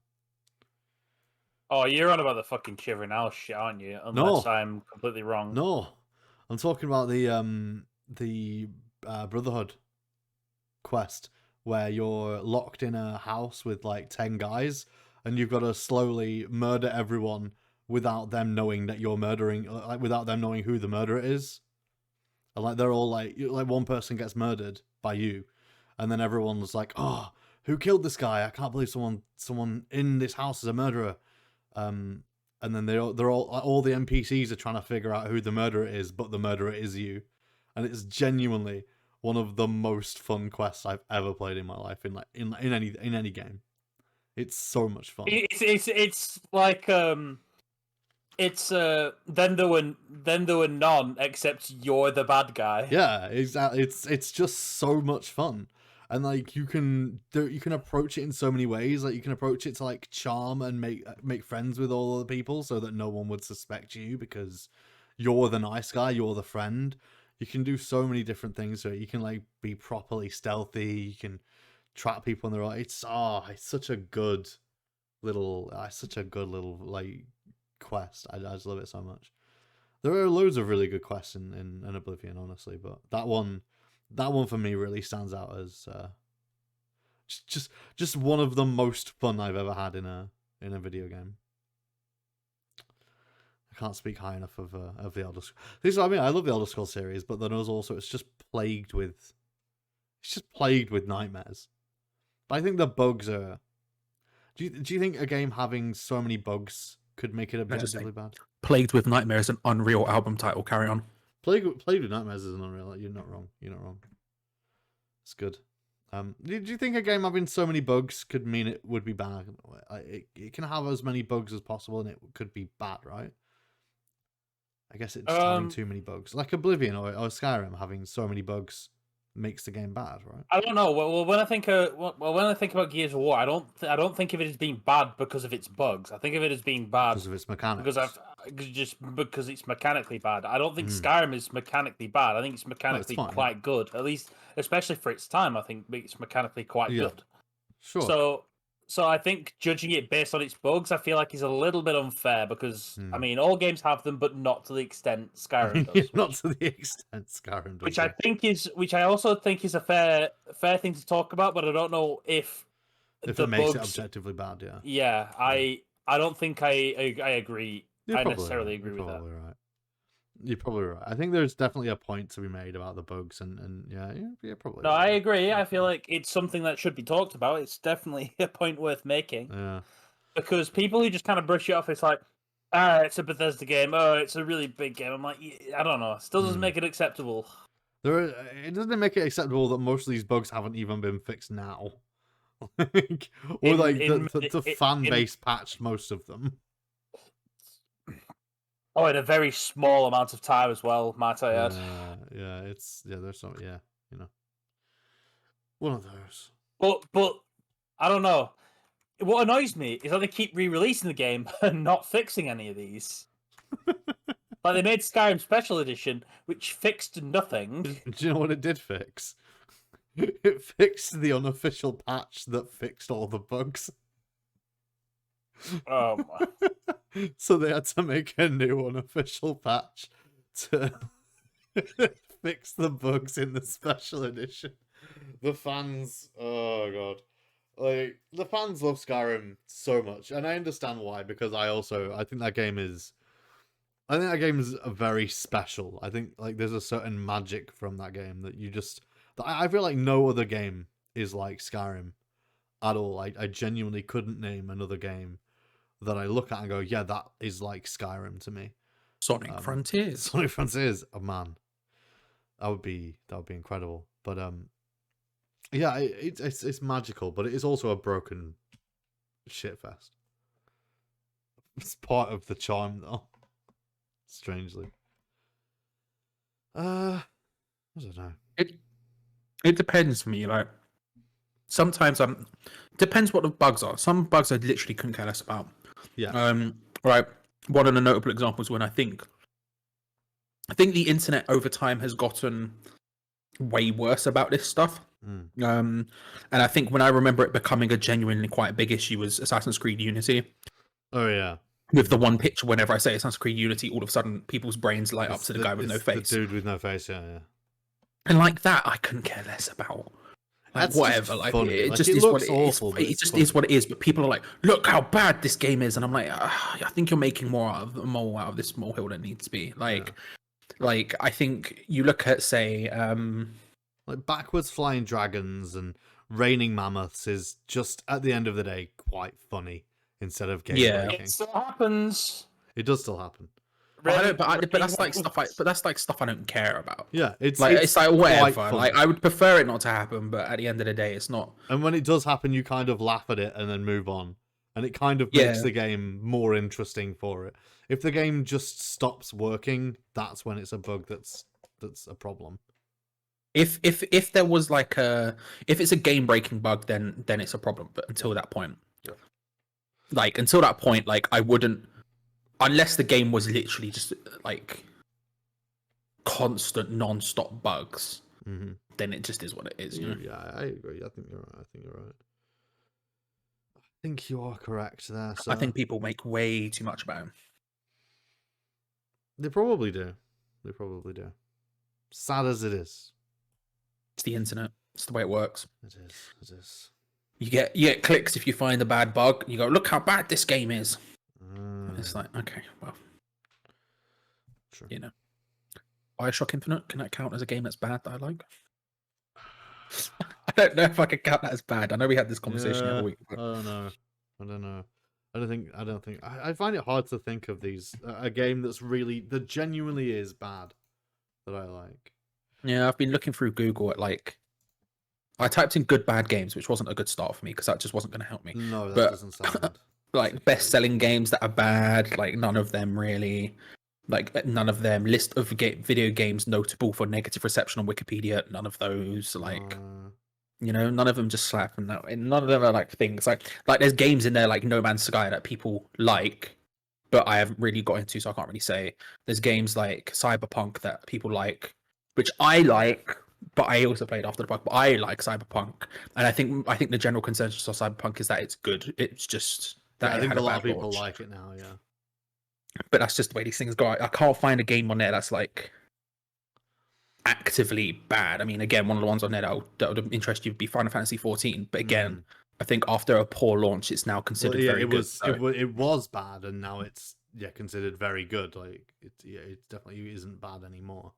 Oh, you're on about the fucking Shivering Owl shit, aren't you? Unless I'm completely wrong. No, I'm talking about the Brotherhood quest where you're locked in a house with like 10 guys and you've got to slowly murder everyone without them knowing that you're murdering, like without them knowing who the murderer is. And like they're all like one person gets murdered by you, and then everyone's like, "Oh, who killed this guy? I can't believe someone in this house is a murderer." And then they're all the NPCs are trying to figure out who the murderer is, but the murderer is you, and it's genuinely one of the most fun quests I've ever played in my life in any game. It's so much fun. It's like it's then there were none except you're the bad guy. Yeah, exactly. It's just so much fun. And like you can approach it in so many ways. Like you can approach it to like charm and make friends with all the people so that no one would suspect you because you're the nice guy, you're the friend. You can do so many different things. So you can like be properly stealthy. You can trap people in the right. It's such a good little like quest. I just love it so much. There are loads of really good quests in Oblivion, honestly, but that one for me really stands out as just one of the most fun I've ever had in a video game. I can't speak high enough of the Elder Scrolls. This is what I mean. I love the Elder Scrolls series, but then also it's just plagued with nightmares. But I think the bugs are. Do you think a game having so many bugs could make it objectively bad? Plagued with Nightmares, an Unreal album title. Carry on. Plagued with Nightmares is an Unreal. You're not wrong. It's good. Do you think a game having so many bugs could mean it would be bad? It can have as many bugs as possible, and it could be bad, right? I guess it's just having too many bugs. Like Oblivion or Skyrim having so many bugs makes the game bad, right? I don't know. Well, when I think about Gears of War, I don't think of it as being bad because of its bugs. I think of it as being bad Because of its mechanics. because it's mechanically bad. I don't think Skyrim is mechanically bad. I think it's mechanically quite good. At least, especially for its time, I think it's mechanically quite good. Sure. So I think judging it based on its bugs, I feel like is a little bit unfair because I mean, all games have them, but not to the extent Skyrim does. Not to the extent Skyrim does. Which I also think is a fair thing to talk about, but I don't know if it makes it objectively bad. Yeah. Yeah, I don't think I agree. I necessarily agree with that. Right. You're probably right. I think there's definitely a point to be made about the bugs, and yeah, probably. No, I agree. I feel like it's something that should be talked about. It's definitely a point worth making. Yeah. Because people who just kind of brush it off, it's like, it's a Bethesda game. Oh, it's a really big game. I'm like, I don't know. It still doesn't make it acceptable. It doesn't make it acceptable that most of these bugs haven't even been fixed now. Or the fan base patched most of them. Oh, in a very small amount of time as well, might I add. There's some, one of those. But I don't know. What annoys me is that they keep re-releasing the game and not fixing any of these. Like they made Skyrim Special Edition, which fixed nothing. Do you know what it did fix? It fixed the unofficial patch that fixed all the bugs. Oh my. So they had to make a new unofficial patch to fix the bugs in the special edition. The fans, oh god. Like, the fans love Skyrim so much, and I understand why, because I think that game is very special. I think, like, there's a certain magic from that game that I feel like no other game is like Skyrim at all. I genuinely couldn't name another game that I look at and go, yeah, that is like Skyrim to me. Sonic Frontiers. Sonic Frontiers, oh man, that would be incredible. But yeah, it's magical, but it is also a broken shitfest. It's part of the charm, though. Strangely, I don't know. It depends for me. Like sometimes depends what the bugs are. Some bugs I literally couldn't care less about. Yeah. Right. One of the notable examples when I think the internet over time has gotten way worse about this stuff. And I think when I remember it becoming a genuinely quite big issue was Assassin's Creed Unity. Oh yeah. With the one picture, whenever I say Assassin's Creed Unity, all of a sudden people's brains light up to the guy with no face. The dude with no face, yeah. And like that, I couldn't care less about. Like That's whatever, like funny. it Like, just it is what looks it is. awful, It just is what it is. But people are like, "Look how bad this game is," and I'm like, "I think you're making more out of the mole out of this molehill than needs to be." Like I think you look at say, like backwards flying dragons and raining mammoths is just at the end of the day quite funny instead of game breaking. It still happens. It does still happen. But that's like stuff. But that's like stuff I don't care about. Yeah, it's like whatever. funny. Like I would prefer it not to happen, but at the end of the day, it's not. And when it does happen, you kind of laugh at it and then move on, and it kind of makes the game more interesting for it. If the game just stops working, that's when it's a bug that's a problem. If there was like if it's a game breaking bug, then it's a problem. But until that point, like I wouldn't. Unless the game was literally just like constant non-stop bugs, then it just is what it is. You know? Yeah, I agree. I think you're right. I think you are correct there. So I think people make way too much about him. They probably do. Sad as it is. It's the internet. It's the way it works. It is. You get clicks if you find a bad bug. You go, look how bad this game is. And it's like, okay, well, true. You know, BioShock Infinite, can that count as a game that's bad that I like? I don't know if I can count that as bad. I know we had this conversation every week. But... I don't know. I don't think. I find it hard to think of these a game that genuinely is bad that I like. Yeah, I've been looking through Google at like. I typed in good bad games, which wasn't a good start for me because that just wasn't going to help me. No, that doesn't sound. Like best-selling games that are bad, like none of them really. Like none of them. List of video games notable for negative reception on Wikipedia. None of those. Like none of them just slap, and none of them are like things like there's games in there like No Man's Sky that people like, but I haven't really got into, so I can't really say. There's games like Cyberpunk that people like, which I like, but I also played after the bug. But I like Cyberpunk, and I think the general consensus of Cyberpunk is that it's good. It's just that I it think had a lot bad of people launch. like it now. Yeah, but that's just the way these things go. I can't find a game on there that's like actively bad. I mean, again, one of the ones on there that would interest you would be Final Fantasy 14. But again, I think after a poor launch, it's now considered very good. It was bad, and now it's considered very good. Like it definitely isn't bad anymore.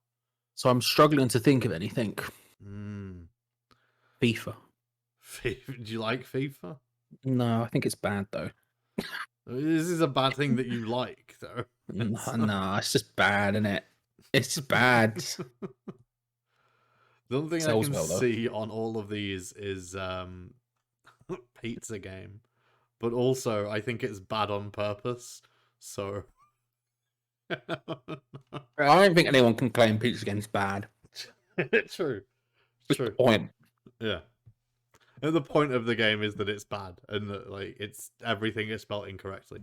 So I'm struggling to think of anything. FIFA. Do you like FIFA? No, I think it's bad though. This is a bad thing that you like, though. No, it's just bad, isn't it? It's just bad. The only thing I can see on all of these is Pizza Game, but also I think it's bad on purpose. So I don't think anyone can claim Pizza Game's bad. True. Point. Yeah. And the point of the game is that it's bad and that like it's everything is spelled incorrectly.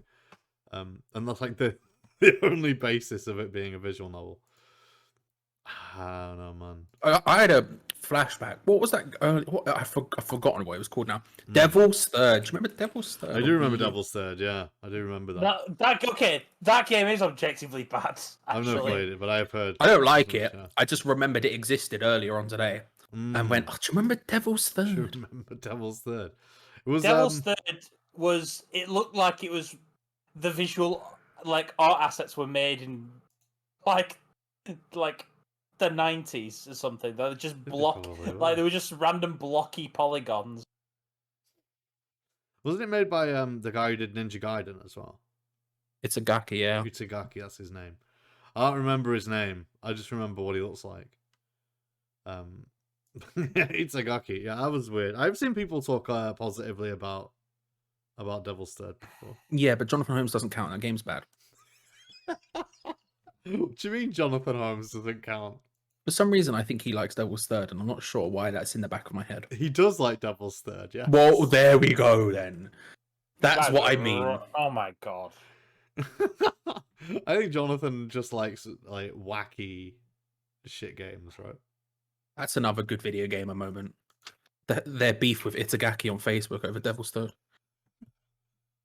And that's like the only basis of it being a visual novel. I don't know, man. I had a flashback. What was that? I've forgotten what it was called now. Devil's Third. Do you remember Devil's Third? I do remember Devil's Third. Yeah, I do remember that. Okay, that game is objectively bad. Actually. I've never played it, but I have heard. I don't like it. Yeah. I just remembered it existed earlier on today, and went, "Oh, do you remember Devil's Third?" Do you remember Devil's Third? It was Devil's Third was. It looked like it was the visual, like art assets were made in, like the 90s or something. They were just they were just random blocky polygons. Wasn't it made by the guy who did Ninja Gaiden as well? Itagaki, yeah. Itagaki, that's his name. I don't remember his name. I just remember what he looks like. Itagaki, yeah, that was weird. I've seen people talk positively about Devil's Third before. Yeah, but Jonathan Holmes doesn't count. That game's bad. What do you mean Jonathan Holmes doesn't count? For some reason, I think he likes Devil's Third, and I'm not sure why that's in the back of my head. He does like Devil's Third, yeah. Well, there we go then. That's what I mean. Oh my god. I think Jonathan just likes like wacky shit games, right? That's another good video gamer moment. Their beef with Itagaki on Facebook over Devil's Third.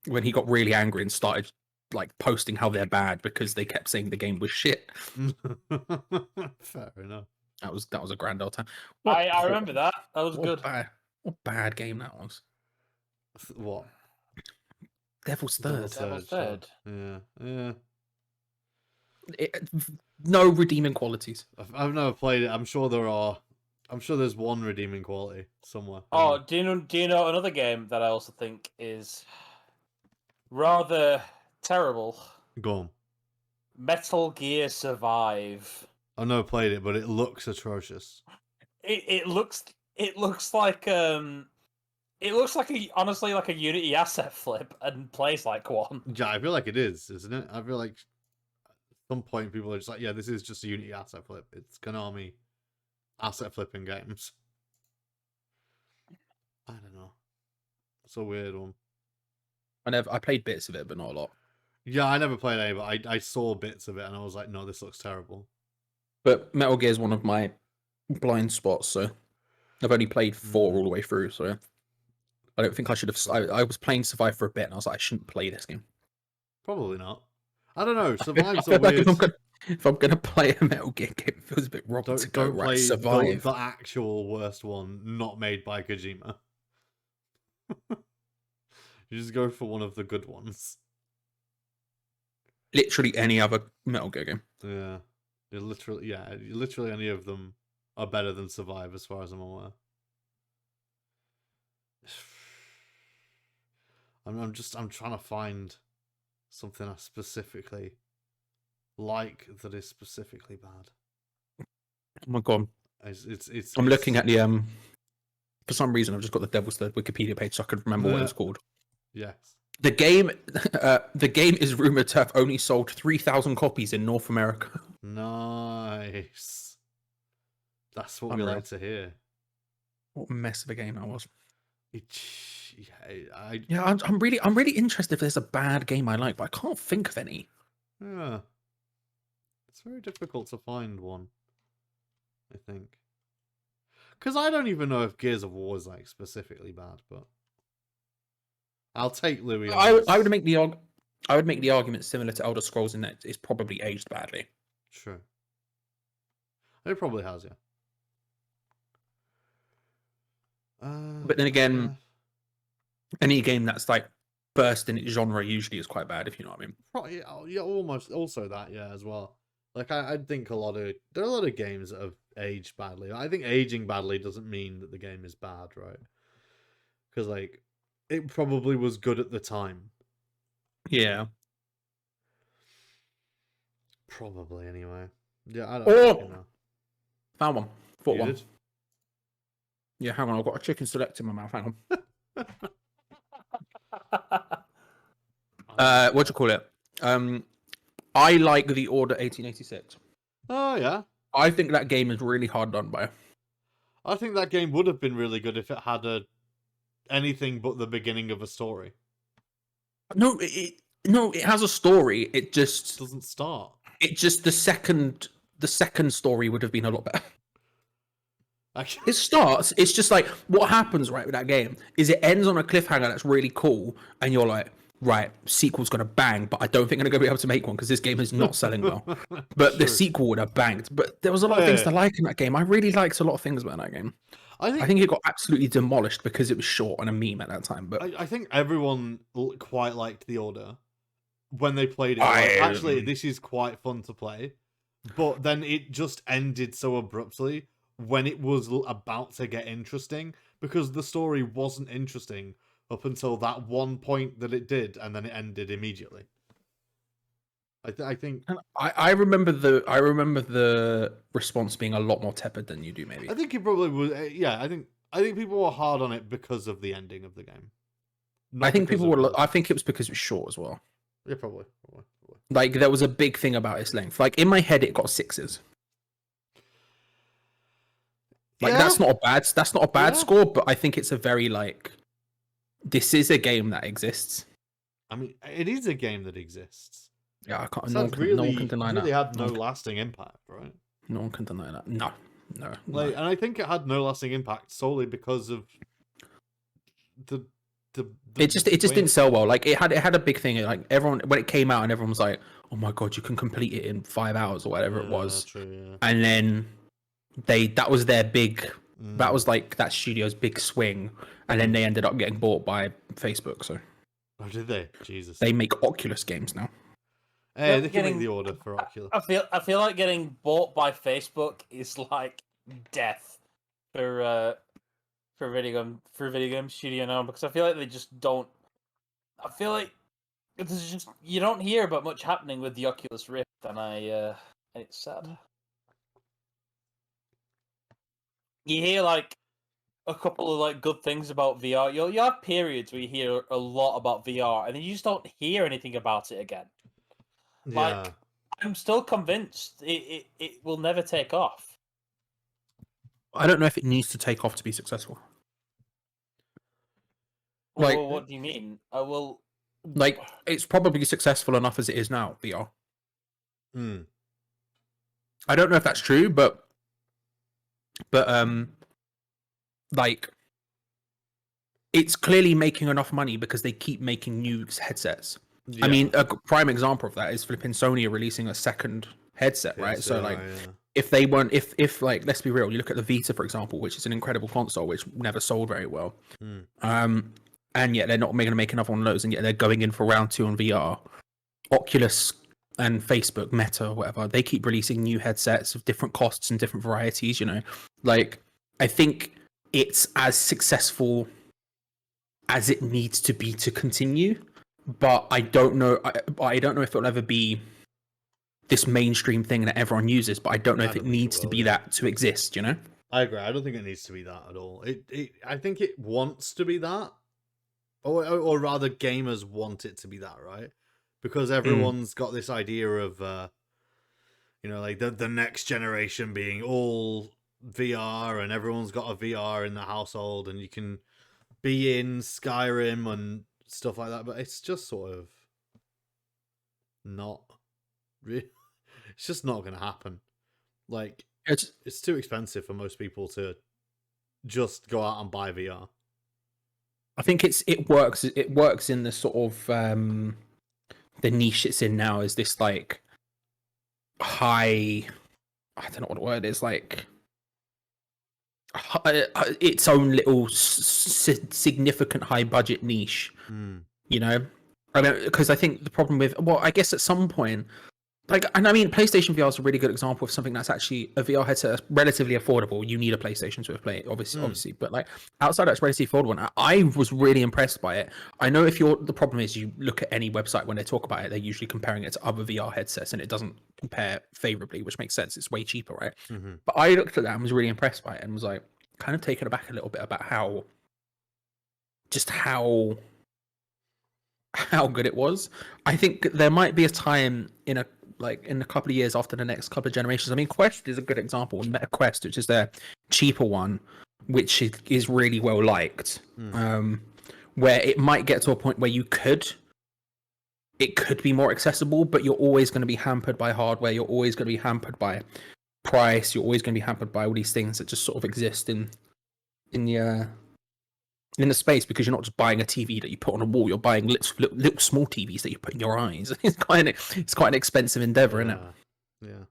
When he got really angry and started like posting how they're bad because they kept saying the game was shit. Fair enough. That was a grand old time. I remember that. That was good. What bad game that was. What? Devil's Third. Devil's Third. Yeah. No redeeming qualities. I've never played it. I'm sure there's one redeeming quality somewhere. Oh, do you know another game that I also think is rather terrible? Go on. Metal Gear Survive. I've never played it, but it looks atrocious. It looks like honestly like a Unity asset flip and plays like one. Yeah, I feel like it is, isn't it? I feel like at some point people are just like, yeah, this is just a Unity asset flip. It's Konami asset flipping games. I don't know. It's a weird one. I played bits of it, but not a lot. Yeah, I never played any, but I saw bits of it and I was like, no, this looks terrible. But Metal Gear is one of my blind spots, so I've only played 4 all the way through, so I don't think I should have. I was playing Survive for a bit, and I was like, I shouldn't play this game. Probably not. I don't know. Survive's a weird. If I'm gonna play a Metal Gear game, it feels a bit wrong to go right. Survive the actual worst one, not made by Kojima. You just go for one of the good ones. Literally any other Metal Gear game. Yeah, literally any of them are better than Survive, as far as I'm aware. I'm trying to find something I specifically like that is specifically bad. Oh my god! I'm looking at the For some reason, I've just got the Devil's Third Wikipedia page, so I could remember what it was called. Yes. The game, the game is rumored to have only sold 3,000 copies in North America. Nice. That's what we Unreal. like to hear. What a mess of a game that was. Yeah, I'm really interested if there's a bad game I like, but I can't think of any. yeah. It's very difficult to find one, I think. Because I don't even know if Gears of War is like specifically bad, but I'll take Louis. I would make the argument similar to Elder Scrolls in that it's probably aged badly. Sure. It probably has, yeah. But then again, any game that's like first in its genre usually is quite bad, if you know what I mean. Yeah, almost. Also that, yeah, as well. Like I think there are a lot of games that have aged badly. I think aging badly doesn't mean that the game is bad, right? Because like it probably was good at the time. Yeah. Probably anyway. Yeah, I don't fucking know. Found one. Thought one. Did? Yeah, hang on, I've got a chicken select in my mouth. Hang on. What do you call it? I like The Order 1886. Oh yeah. I think that game is really hard done by. I think that game would have been really good if it had anything but the beginning of a story. No, it has a story. It just doesn't start. It just the second story would have been a lot better. Actually, it starts. It's just like what happens right with that game is it ends on a cliffhanger that's really cool, and you're like, right, sequel's gonna bang, but I don't think I'm gonna be able to make one because this game is not selling well. But the sequel would have banged. But there was a lot of things to like in that game. I really liked a lot of things about that game. I think it got absolutely demolished because it was short and a meme at that time. But I think everyone quite liked The Order when they played it. Actually, this is quite fun to play. But then it just ended so abruptly when it was about to get interesting, because the story wasn't interesting up until that one point that it did, and then it ended immediately. I think I remember the response being a lot more tepid than you do. Maybe I think it probably was. Yeah, I think people were hard on it because of the ending of the game. I think people were. I think it was because it was short as well. Yeah, probably. Like there was a big thing about its length. Like in my head, it got 6s. Like that's not a bad score, but I think it's a very like. This is a game that exists. I mean, it is a game that exists. Yeah, I can't. No one can deny that. It really had no lasting impact, right? No one can deny that. No. Like, and I think it had no lasting impact solely because of the it just didn't sell well. Like it had a big thing. Like everyone when it came out, and everyone was like, "Oh my god, you can complete it in 5 hours or whatever it was." True, yeah. And then that was their big. That was like that studio's big swing, and then they ended up getting bought by Facebook. So. Oh, did they? Jesus. They make Oculus games now. Hey, they're getting the order for Oculus. I feel like getting bought by Facebook is like death for video game studio now, because I feel like they just don't. I feel like there's just you don't hear about much happening with the Oculus Rift, and it's sad. You hear like a couple of like good things about VR. You have periods where you hear a lot about VR, and then you just don't hear anything about it again. Yeah. Like I'm still convinced it will never take off. I don't know if it needs to take off to be successful. Like, well, what do you mean? I will. Like, it's probably successful enough as it is now, VR. I don't know if that's true, but like, it's clearly making enough money because they keep making new headsets. Yeah. I mean, a prime example of that is flipping Sony releasing a second headset, right? So like, if they weren't, if like, let's be real, you look at the Vita, for example, which is an incredible console, which never sold very well. And yet they're not going to make another one of those, and yet they're going in for round 2 on VR. Oculus and Facebook, Meta, whatever, they keep releasing new headsets of different costs and different varieties, you know? Like, I think it's as successful as it needs to be to continue, but I don't know. I don't know if it'll ever be this mainstream thing that everyone uses, but I don't know if it needs to be that to exist, you know? I agree. I don't think it needs to be that at all. I think it wants to be that, or rather, gamers want it to be that, right? Because everyone's got this idea of, like the next generation being all VR, and everyone's got a VR in the household, and you can be in Skyrim and stuff like that. But it's just sort of not. It's just not going to happen. Like, it's too expensive for most people to just go out and buy VR. I think it works. It works in the sort of the niche it's in now. Is this like high? I don't know what the word is. Like its own little significant high budget niche. You know, I mean, because I think the problem with I guess at some point. And I mean, PlayStation VR is a really good example of something that's actually a VR headset that's relatively affordable. You need a PlayStation to play it, obviously. But like outside that's relatively affordable. And I was really impressed by it. I know the problem is you look at any website when they talk about it, they're usually comparing it to other VR headsets, and it doesn't compare favorably, which makes sense. It's way cheaper, right? Mm-hmm. But I looked at that and was really impressed by it, and was like kind of taken aback a little bit about how good it was. I think there might be a time in a couple of years after the next couple of generations. I mean, Quest is a good example. Meta Quest, which is their cheaper one, which is really well liked. Where it might get to a point where it could be more accessible, but you're always going to be hampered by hardware. You're always going to be hampered by price. You're always going to be hampered by all these things that just sort of exist in the space, because you're not just buying a TV that you put on a wall. You're buying little small TVs that you put in your eyes. It's quite an expensive endeavor, isn't it? Yeah,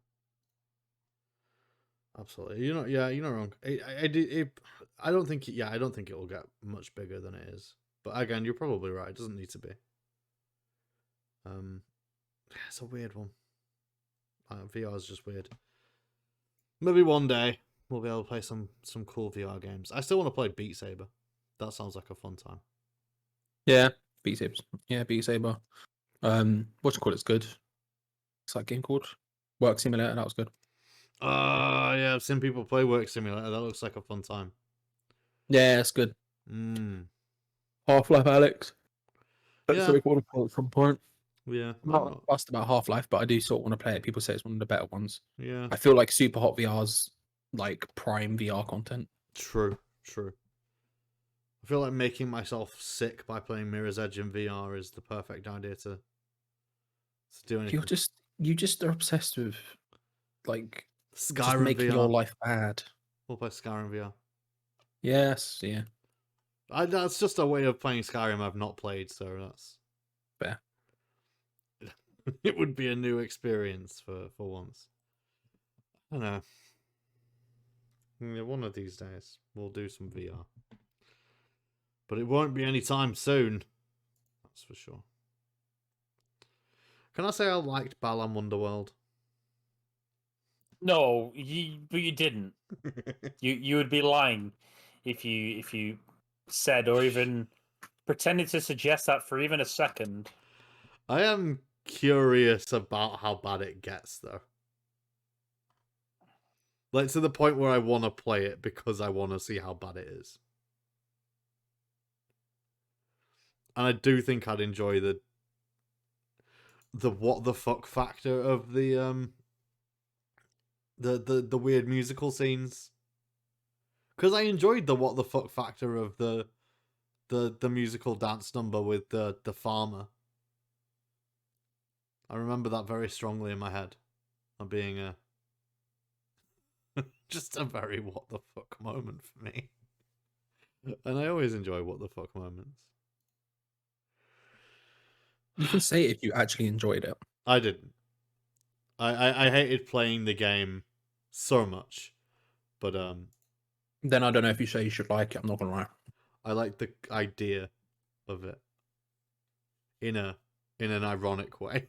absolutely. You're not wrong. I don't think it will get much bigger than it is. But again, you're probably right. It doesn't need to be. It's a weird one. VR is just weird. Maybe one day we'll be able to play some cool VR games. I still want to play Beat Saber. That sounds like a fun time. Yeah, Beat Saber. Yeah, Beat Saber. It's good. What's that game called? Work Simulator. That was good. Yeah, I've seen people play Work Simulator. That looks like a fun time. Yeah, it's good. Half-Life Alex. That's what we want to play at some point. Yeah. I'm not fussed about Half-Life, but I do sort of want to play it. People say it's one of the better ones. Yeah. I feel like Super Hot VR's like prime VR content. True. I feel like making myself sick by playing Mirror's Edge in VR is the perfect idea to do anything. You just are obsessed with like Skyrim just making VR. your life bad. We'll play Skyrim VR. Yes, yeah. That's just a way of playing Skyrim I've not played, so that's fair. It would be a new experience for once. I don't know. Yeah, one of these days we'll do some VR. But it won't be any time soon. That's for sure. Can I say I liked Balan Wonderworld? No, but you didn't. you would be lying if you said or even pretended to suggest that for even a second. I am curious about how bad it gets, though. Like, to the point where I want to play it because I want to see how bad it is. And I do think I'd enjoy the what the fuck factor of the weird musical scenes. Because I enjoyed the what the fuck factor of the musical dance number with the farmer. I remember that very strongly in my head. Of being a just a very what the fuck moment for me. And I always enjoy what the fuck moments. You can say it if you actually enjoyed it. I didn't. I hated playing the game so much. But then I don't know if you say you should like it, I'm not gonna lie. I like the idea of it. In an ironic way.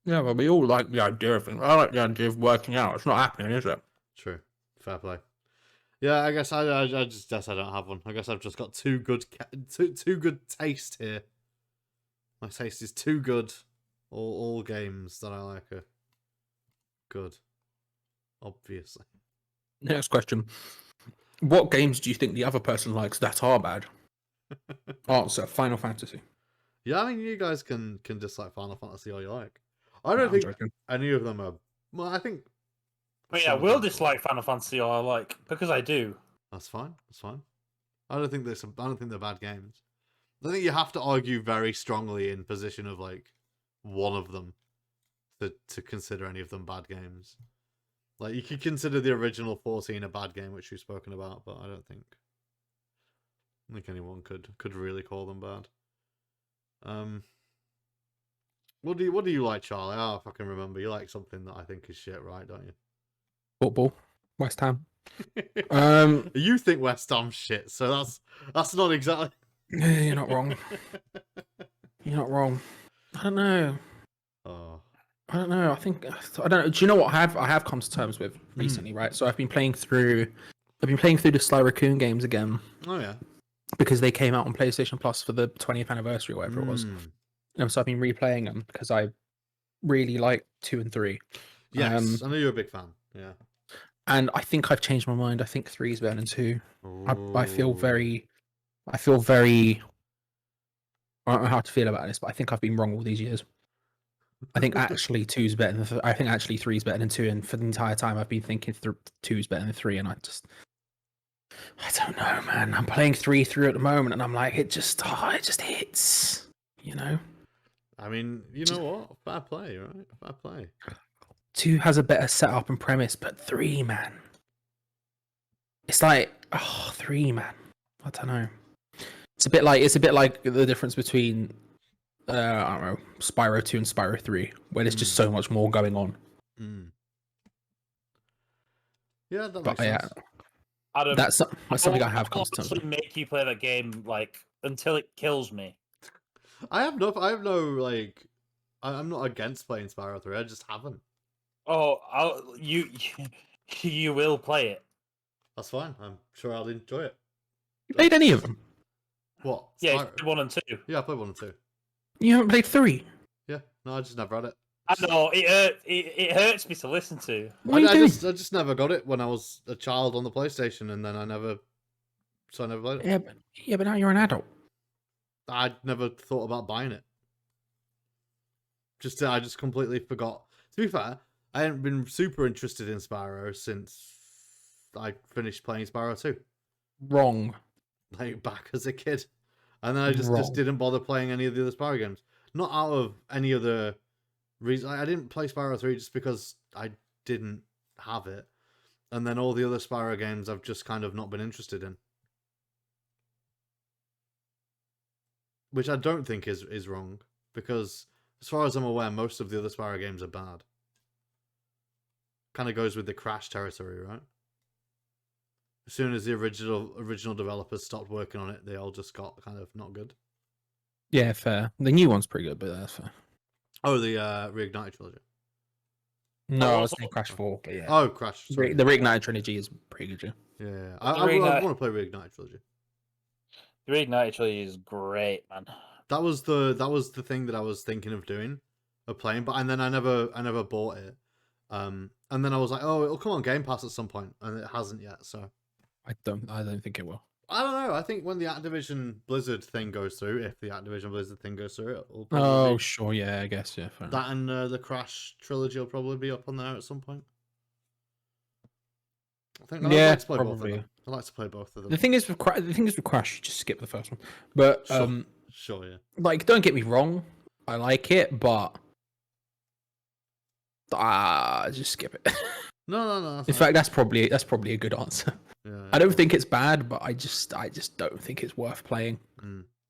Yeah, well, we all like the idea of things. I like the idea of working out. It's not happening, is it? True. Fair play. Yeah, I guess I just guess I don't have one. I guess I've just got too good taste here. My taste is too good. All games that I like are good. Obviously. Next question. What games do you think the other person likes that are bad? Answer: Final Fantasy. Yeah, I mean, you guys can dislike Final Fantasy all you like. I No, don't I'm think joking. any of them are. Well, I think. But yeah, some of we'll them are. dislike Final Fantasy or I like because I do. That's fine. That's fine. I don't think they're bad games. I think you have to argue very strongly in position of like one of them to consider any of them bad games. Like you could consider the original 14 a bad game, which we've spoken about, but I don't think anyone could really call them bad. What do you like, Charlie? Oh, if I can remember, you like something that I think is shit, right? Don't you? Football. West Ham. You think West Ham's shit, so that's not exactly. You're not wrong. You're not wrong. I don't know. Oh. I don't know. I don't know. Do you know what I have come to terms with recently, right? So I've been playing through the Sly Raccoon games again Oh yeah. because they came out on PlayStation Plus for the 20th anniversary or whatever it was. So I've been replaying them because I really like 2 and 3. Yes, I know you're a big fan. Yeah. And I think I've changed my mind. I think 3 is better than 2. I feel Ooh. very. I don't know how to feel about this, but I think I've been wrong all these years. I think actually 2's better than. I think actually 3's better than 2, and for the entire time I've been thinking 2's better than 3, and I don't know, man. I'm playing 3 through at the moment, and I'm like, it just hits, you know. I mean, you know what? Fair play, right? Fair play. 2 has a better setup and premise, but 3, man. It's like 3, man. I don't know. It's a bit like the difference between I don't know, Spyro 2 and Spyro 3, where there's just so much more going on. Yeah, that makes sense. Adam, That's something I have come to terms with. Make you play that game like until it kills me. I have no like. I'm not against playing Spyro 3. I just haven't. Oh, you will play it. That's fine. I'm sure I'll enjoy it. You played any of them? What? Yeah, Spyro? 1 and 2. Yeah, I played 1 and 2. You haven't played 3? Yeah, no, I just never had it. I know it hurts me to listen to. What are you doing? I just never got it when I was a child on the PlayStation, and then I never played it. Yeah, but now you're an adult. I never thought about buying it. I just completely forgot. To be fair, I hadn't been super interested in Spyro since I finished playing Spyro 2. Wrong. Like back as a kid. And then I just didn't bother playing any of the other Spyro games. Not out of any other reason. I didn't play Spyro 3 just because I didn't have it. And then all the other Spyro games I've just kind of not been interested in. Which I don't think is wrong. Because as far as I'm aware, most of the other Spyro games are bad. Kind of goes with the Crash territory, right? As soon as the original developers stopped working on it, they all just got kind of not good. Yeah, fair. The new one's pretty good, but that's fair. Oh, the Reignited trilogy. No, I was saying Crash 4, but yeah. Oh, Crash. The Reignited trilogy is pretty good, yeah. Yeah, I want to play Reignited trilogy. The Reignited trilogy is great, man. That was the thing that I was thinking of doing, of playing, but and then I never bought it. And then I was like, oh, it'll come on Game Pass at some point, and it hasn't yet. So I don't think it will. I don't know. I think when the Activision Blizzard thing goes through, if the Activision Blizzard thing goes through, it'll probably Oh, sure, yeah, I guess, yeah. Fair that and the Crash trilogy will probably be up on there at some point. I think I'd like to play both of them. I'd like to play both of them. The thing is with Crash, you just skip the first one. But sure, yeah. like, don't get me wrong, I like it, but just skip it. No. In fact, that's probably a good answer. Yeah, I don't think it's bad, but I just don't think it's worth playing.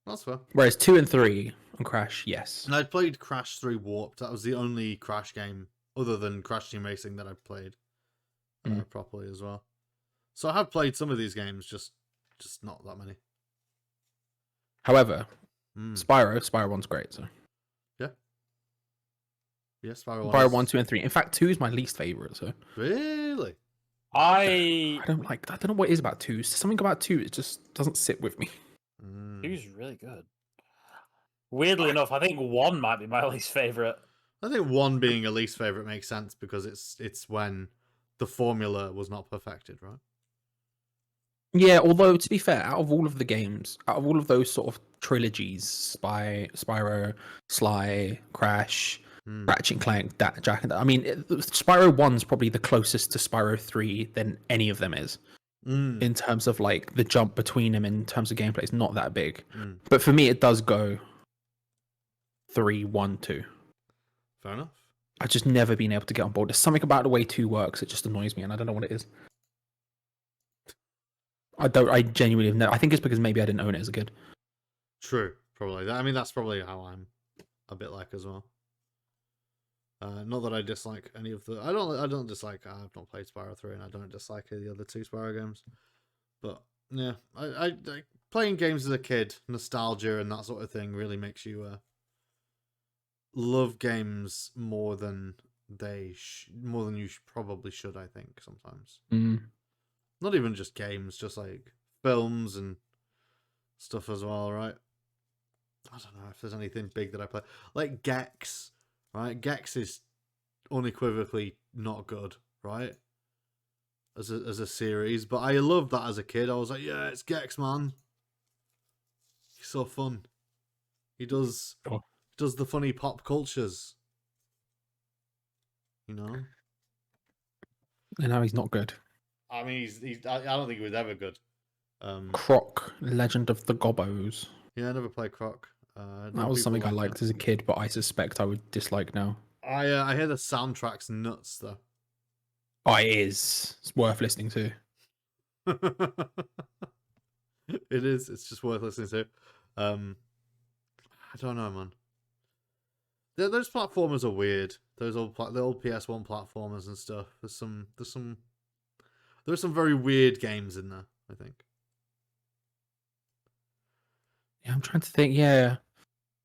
That's fair. Whereas 2 and 3 on Crash, yes. And I played Crash 3 Warped. That was the only Crash game other than Crash Team Racing that I played properly as well. So I have played some of these games, just not that many. However, Spyro 1's great. So yeah, Spyro 1, 2, and 3. In fact, 2 is my least favorite. So really, I don't like. I don't know what it is about 2. Something about 2, it just doesn't sit with me. 2's really good. Weirdly enough, I think 1 might be my least favorite. I think 1 being a least favorite makes sense because it's when the formula was not perfected, right? Yeah, although to be fair, out of all of the games, out of all of those sort of trilogies, Spyro, Sly, Crash, Ratchet and Clank, Jack and I mean, Spyro 1's probably the closest to Spyro 3 than any of them is. In terms of like the jump between them in terms of gameplay, it's not that big. But for me, it does go 3, 1, 2. Fair enough. I've just never been able to get on board. There's something about the way 2 works. It just annoys me, and I don't know what it is. I genuinely have I think it's because maybe I didn't own it as a kid. True, probably. I mean, that's probably how I'm a bit like as well. Not that I dislike any of the. I don't dislike. I've not played Spyro 3, and I don't dislike the other 2 Spyro games. But yeah, I playing games as a kid, nostalgia and that sort of thing really makes you love games more than you probably should. I think sometimes. Not even just games, just like films and stuff as well, right? I don't know if there's anything big that I play. Like Gex, right? Gex is unequivocally not good, right? As a series, but I loved that as a kid. I was like, yeah, it's Gex, man. He's so fun. He does the funny pop cultures. You know? And now he's not good. I mean, I don't think he was ever good. Croc, Legend of the Gobbos. Yeah, I never played Croc. That was something I liked as a kid, but I suspect I would dislike now. I hear the soundtrack's nuts though. Oh, it is. It's worth listening to. It is. It's just worth listening to. I don't know, man. Those platformers are weird. Those old the old PS1 platformers and stuff. There's some very weird games in there, I think. Yeah, I'm trying to think. Yeah,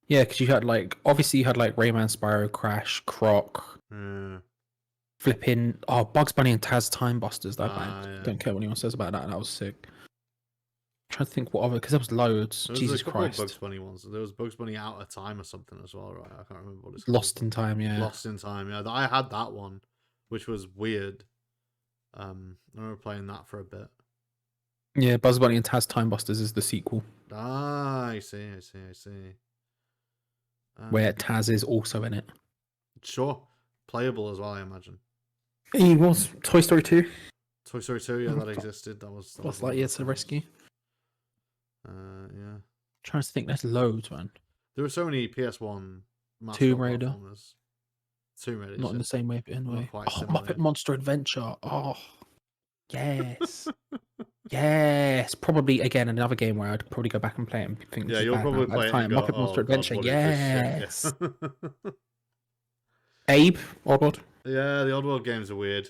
because you had obviously you had Rayman, Spyro, Crash, Croc, flipping Bugs Bunny and Taz Time Busters. I don't care what anyone says about that. That was sick. I'm trying to think what other, because there was loads. Jesus Christ. Bugs Bunny ones. There was Bugs Bunny Out of Time or something as well, right? I can't remember what it's called. Lost in Time, yeah. Lost in Time, yeah. I had that one, which was weird. I remember playing that for a bit. Yeah, Bugs Bunny and Taz Time Busters is the sequel. I see. Where Taz is also in it. Sure. Playable as well, I imagine. He was. Toy Story 2. Toy Story 2, yeah, that existed. That was Lightyear to the Rescue. Yeah. I'm trying to think, there's loads, man. There were so many PS1 Tomb Raider. Tomb Raider. Not in the same way, but anyway. Similar, Muppet Monster Adventure. Oh, yes. Yes. Probably, again, another game where I'd probably go back and play it and think, yeah, you'll probably play it and Muppet Monster Adventure. God, yes. Abe, Oddworld. Yeah, the Oddworld games are weird.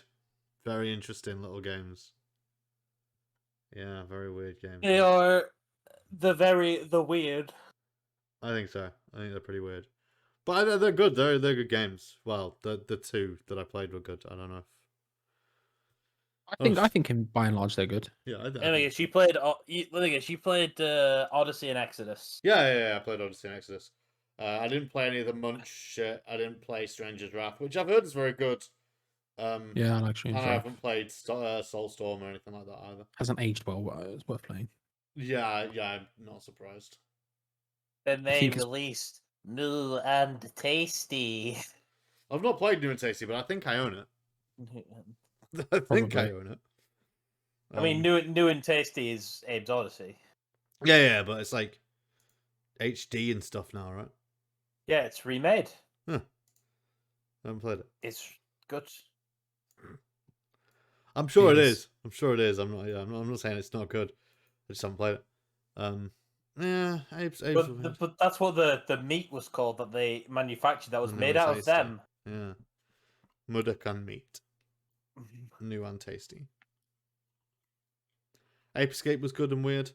Very interesting little games. Yeah, very weird games. They are the weird. I think so. I think they're pretty weird. But they're good. They're good games. Well, the 2 that I played were good. I don't know if... I think by and large they're good. Yeah, I think she played Odyssey and Exodus. Yeah, I played Odyssey and Exodus. I didn't play any of the Munch shit. I didn't play Stranger's Wrath, which I've heard is very good. Yeah, I like Stranger's Wrath. I haven't played Soulstorm or anything like that either. Hasn't aged well, but it's worth playing. Yeah, I'm not surprised. Then they released New and Tasty. I've not played New and Tasty, but I think I own it. I think I own it. I mean, New and Tasty is Abe's Odyssey. Yeah, but it's like HD and stuff now, right? Yeah, it's remade. Huh. I haven't played it. It's good. I'm sure it is. I'm not. Yeah, I'm not saying it's not good. I just haven't played it. Yeah, Abe's but that's what the meat was called that they manufactured. That was made out of them. Yeah, Muddercan meat. New and tasty. Ape Escape was good and weird.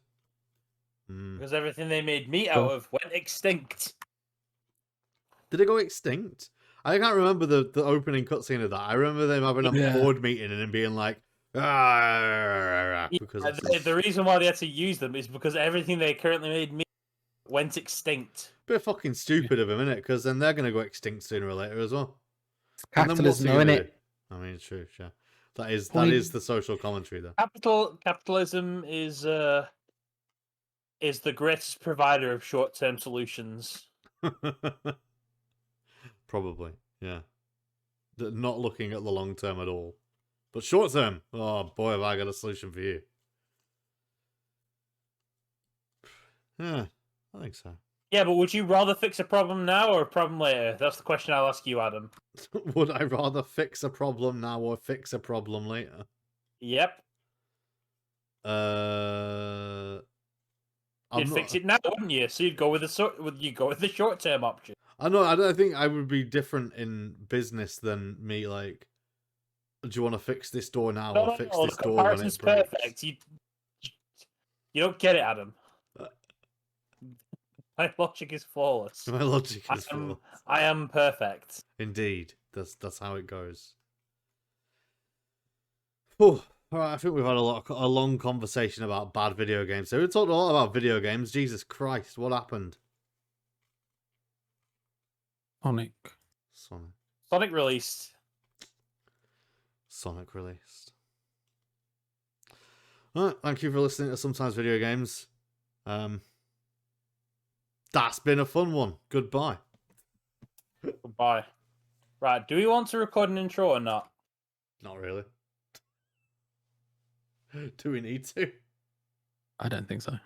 Because everything they made meat out of went extinct. Did it go extinct? I can't remember the opening cutscene of that. I remember them having a board meeting and then being like, because the reason why they had to use them is because everything they currently made meat went extinct. Bit fucking stupid of a minute, because then they're going to go extinct sooner or later as well. Capitalism, isn't it? I mean, it's true, sure. That is the social commentary there. Capitalism is the greatest provider of short-term solutions. Probably, yeah. Not looking at the long term at all. But short term, oh boy, have I got a solution for you. Yeah, I think so. Yeah, but would you rather fix a problem now or a problem later? That's the question I'll ask you, Adam. Would I rather fix a problem now or fix a problem later? Yep. You'd fix it now, wouldn't you? So you'd go with the short-term option. I know. I don't think I would be different in business than me. Like, do you want to fix this door now or fix this door when it breaks? Perfect. You don't get it, Adam. My logic is flawless. My logic is flawless. I am perfect. Indeed, that's how it goes. Whew. All right, I think we've had a long conversation about bad video games. So we talked a lot about video games. Jesus Christ, what happened? Sonic released. Sonic released. All right, thank you for listening to Sometimes Video Games. That's been a fun one. Goodbye. Goodbye. Right, do we want to record an intro or not? Not really. Do we need to? I don't think so.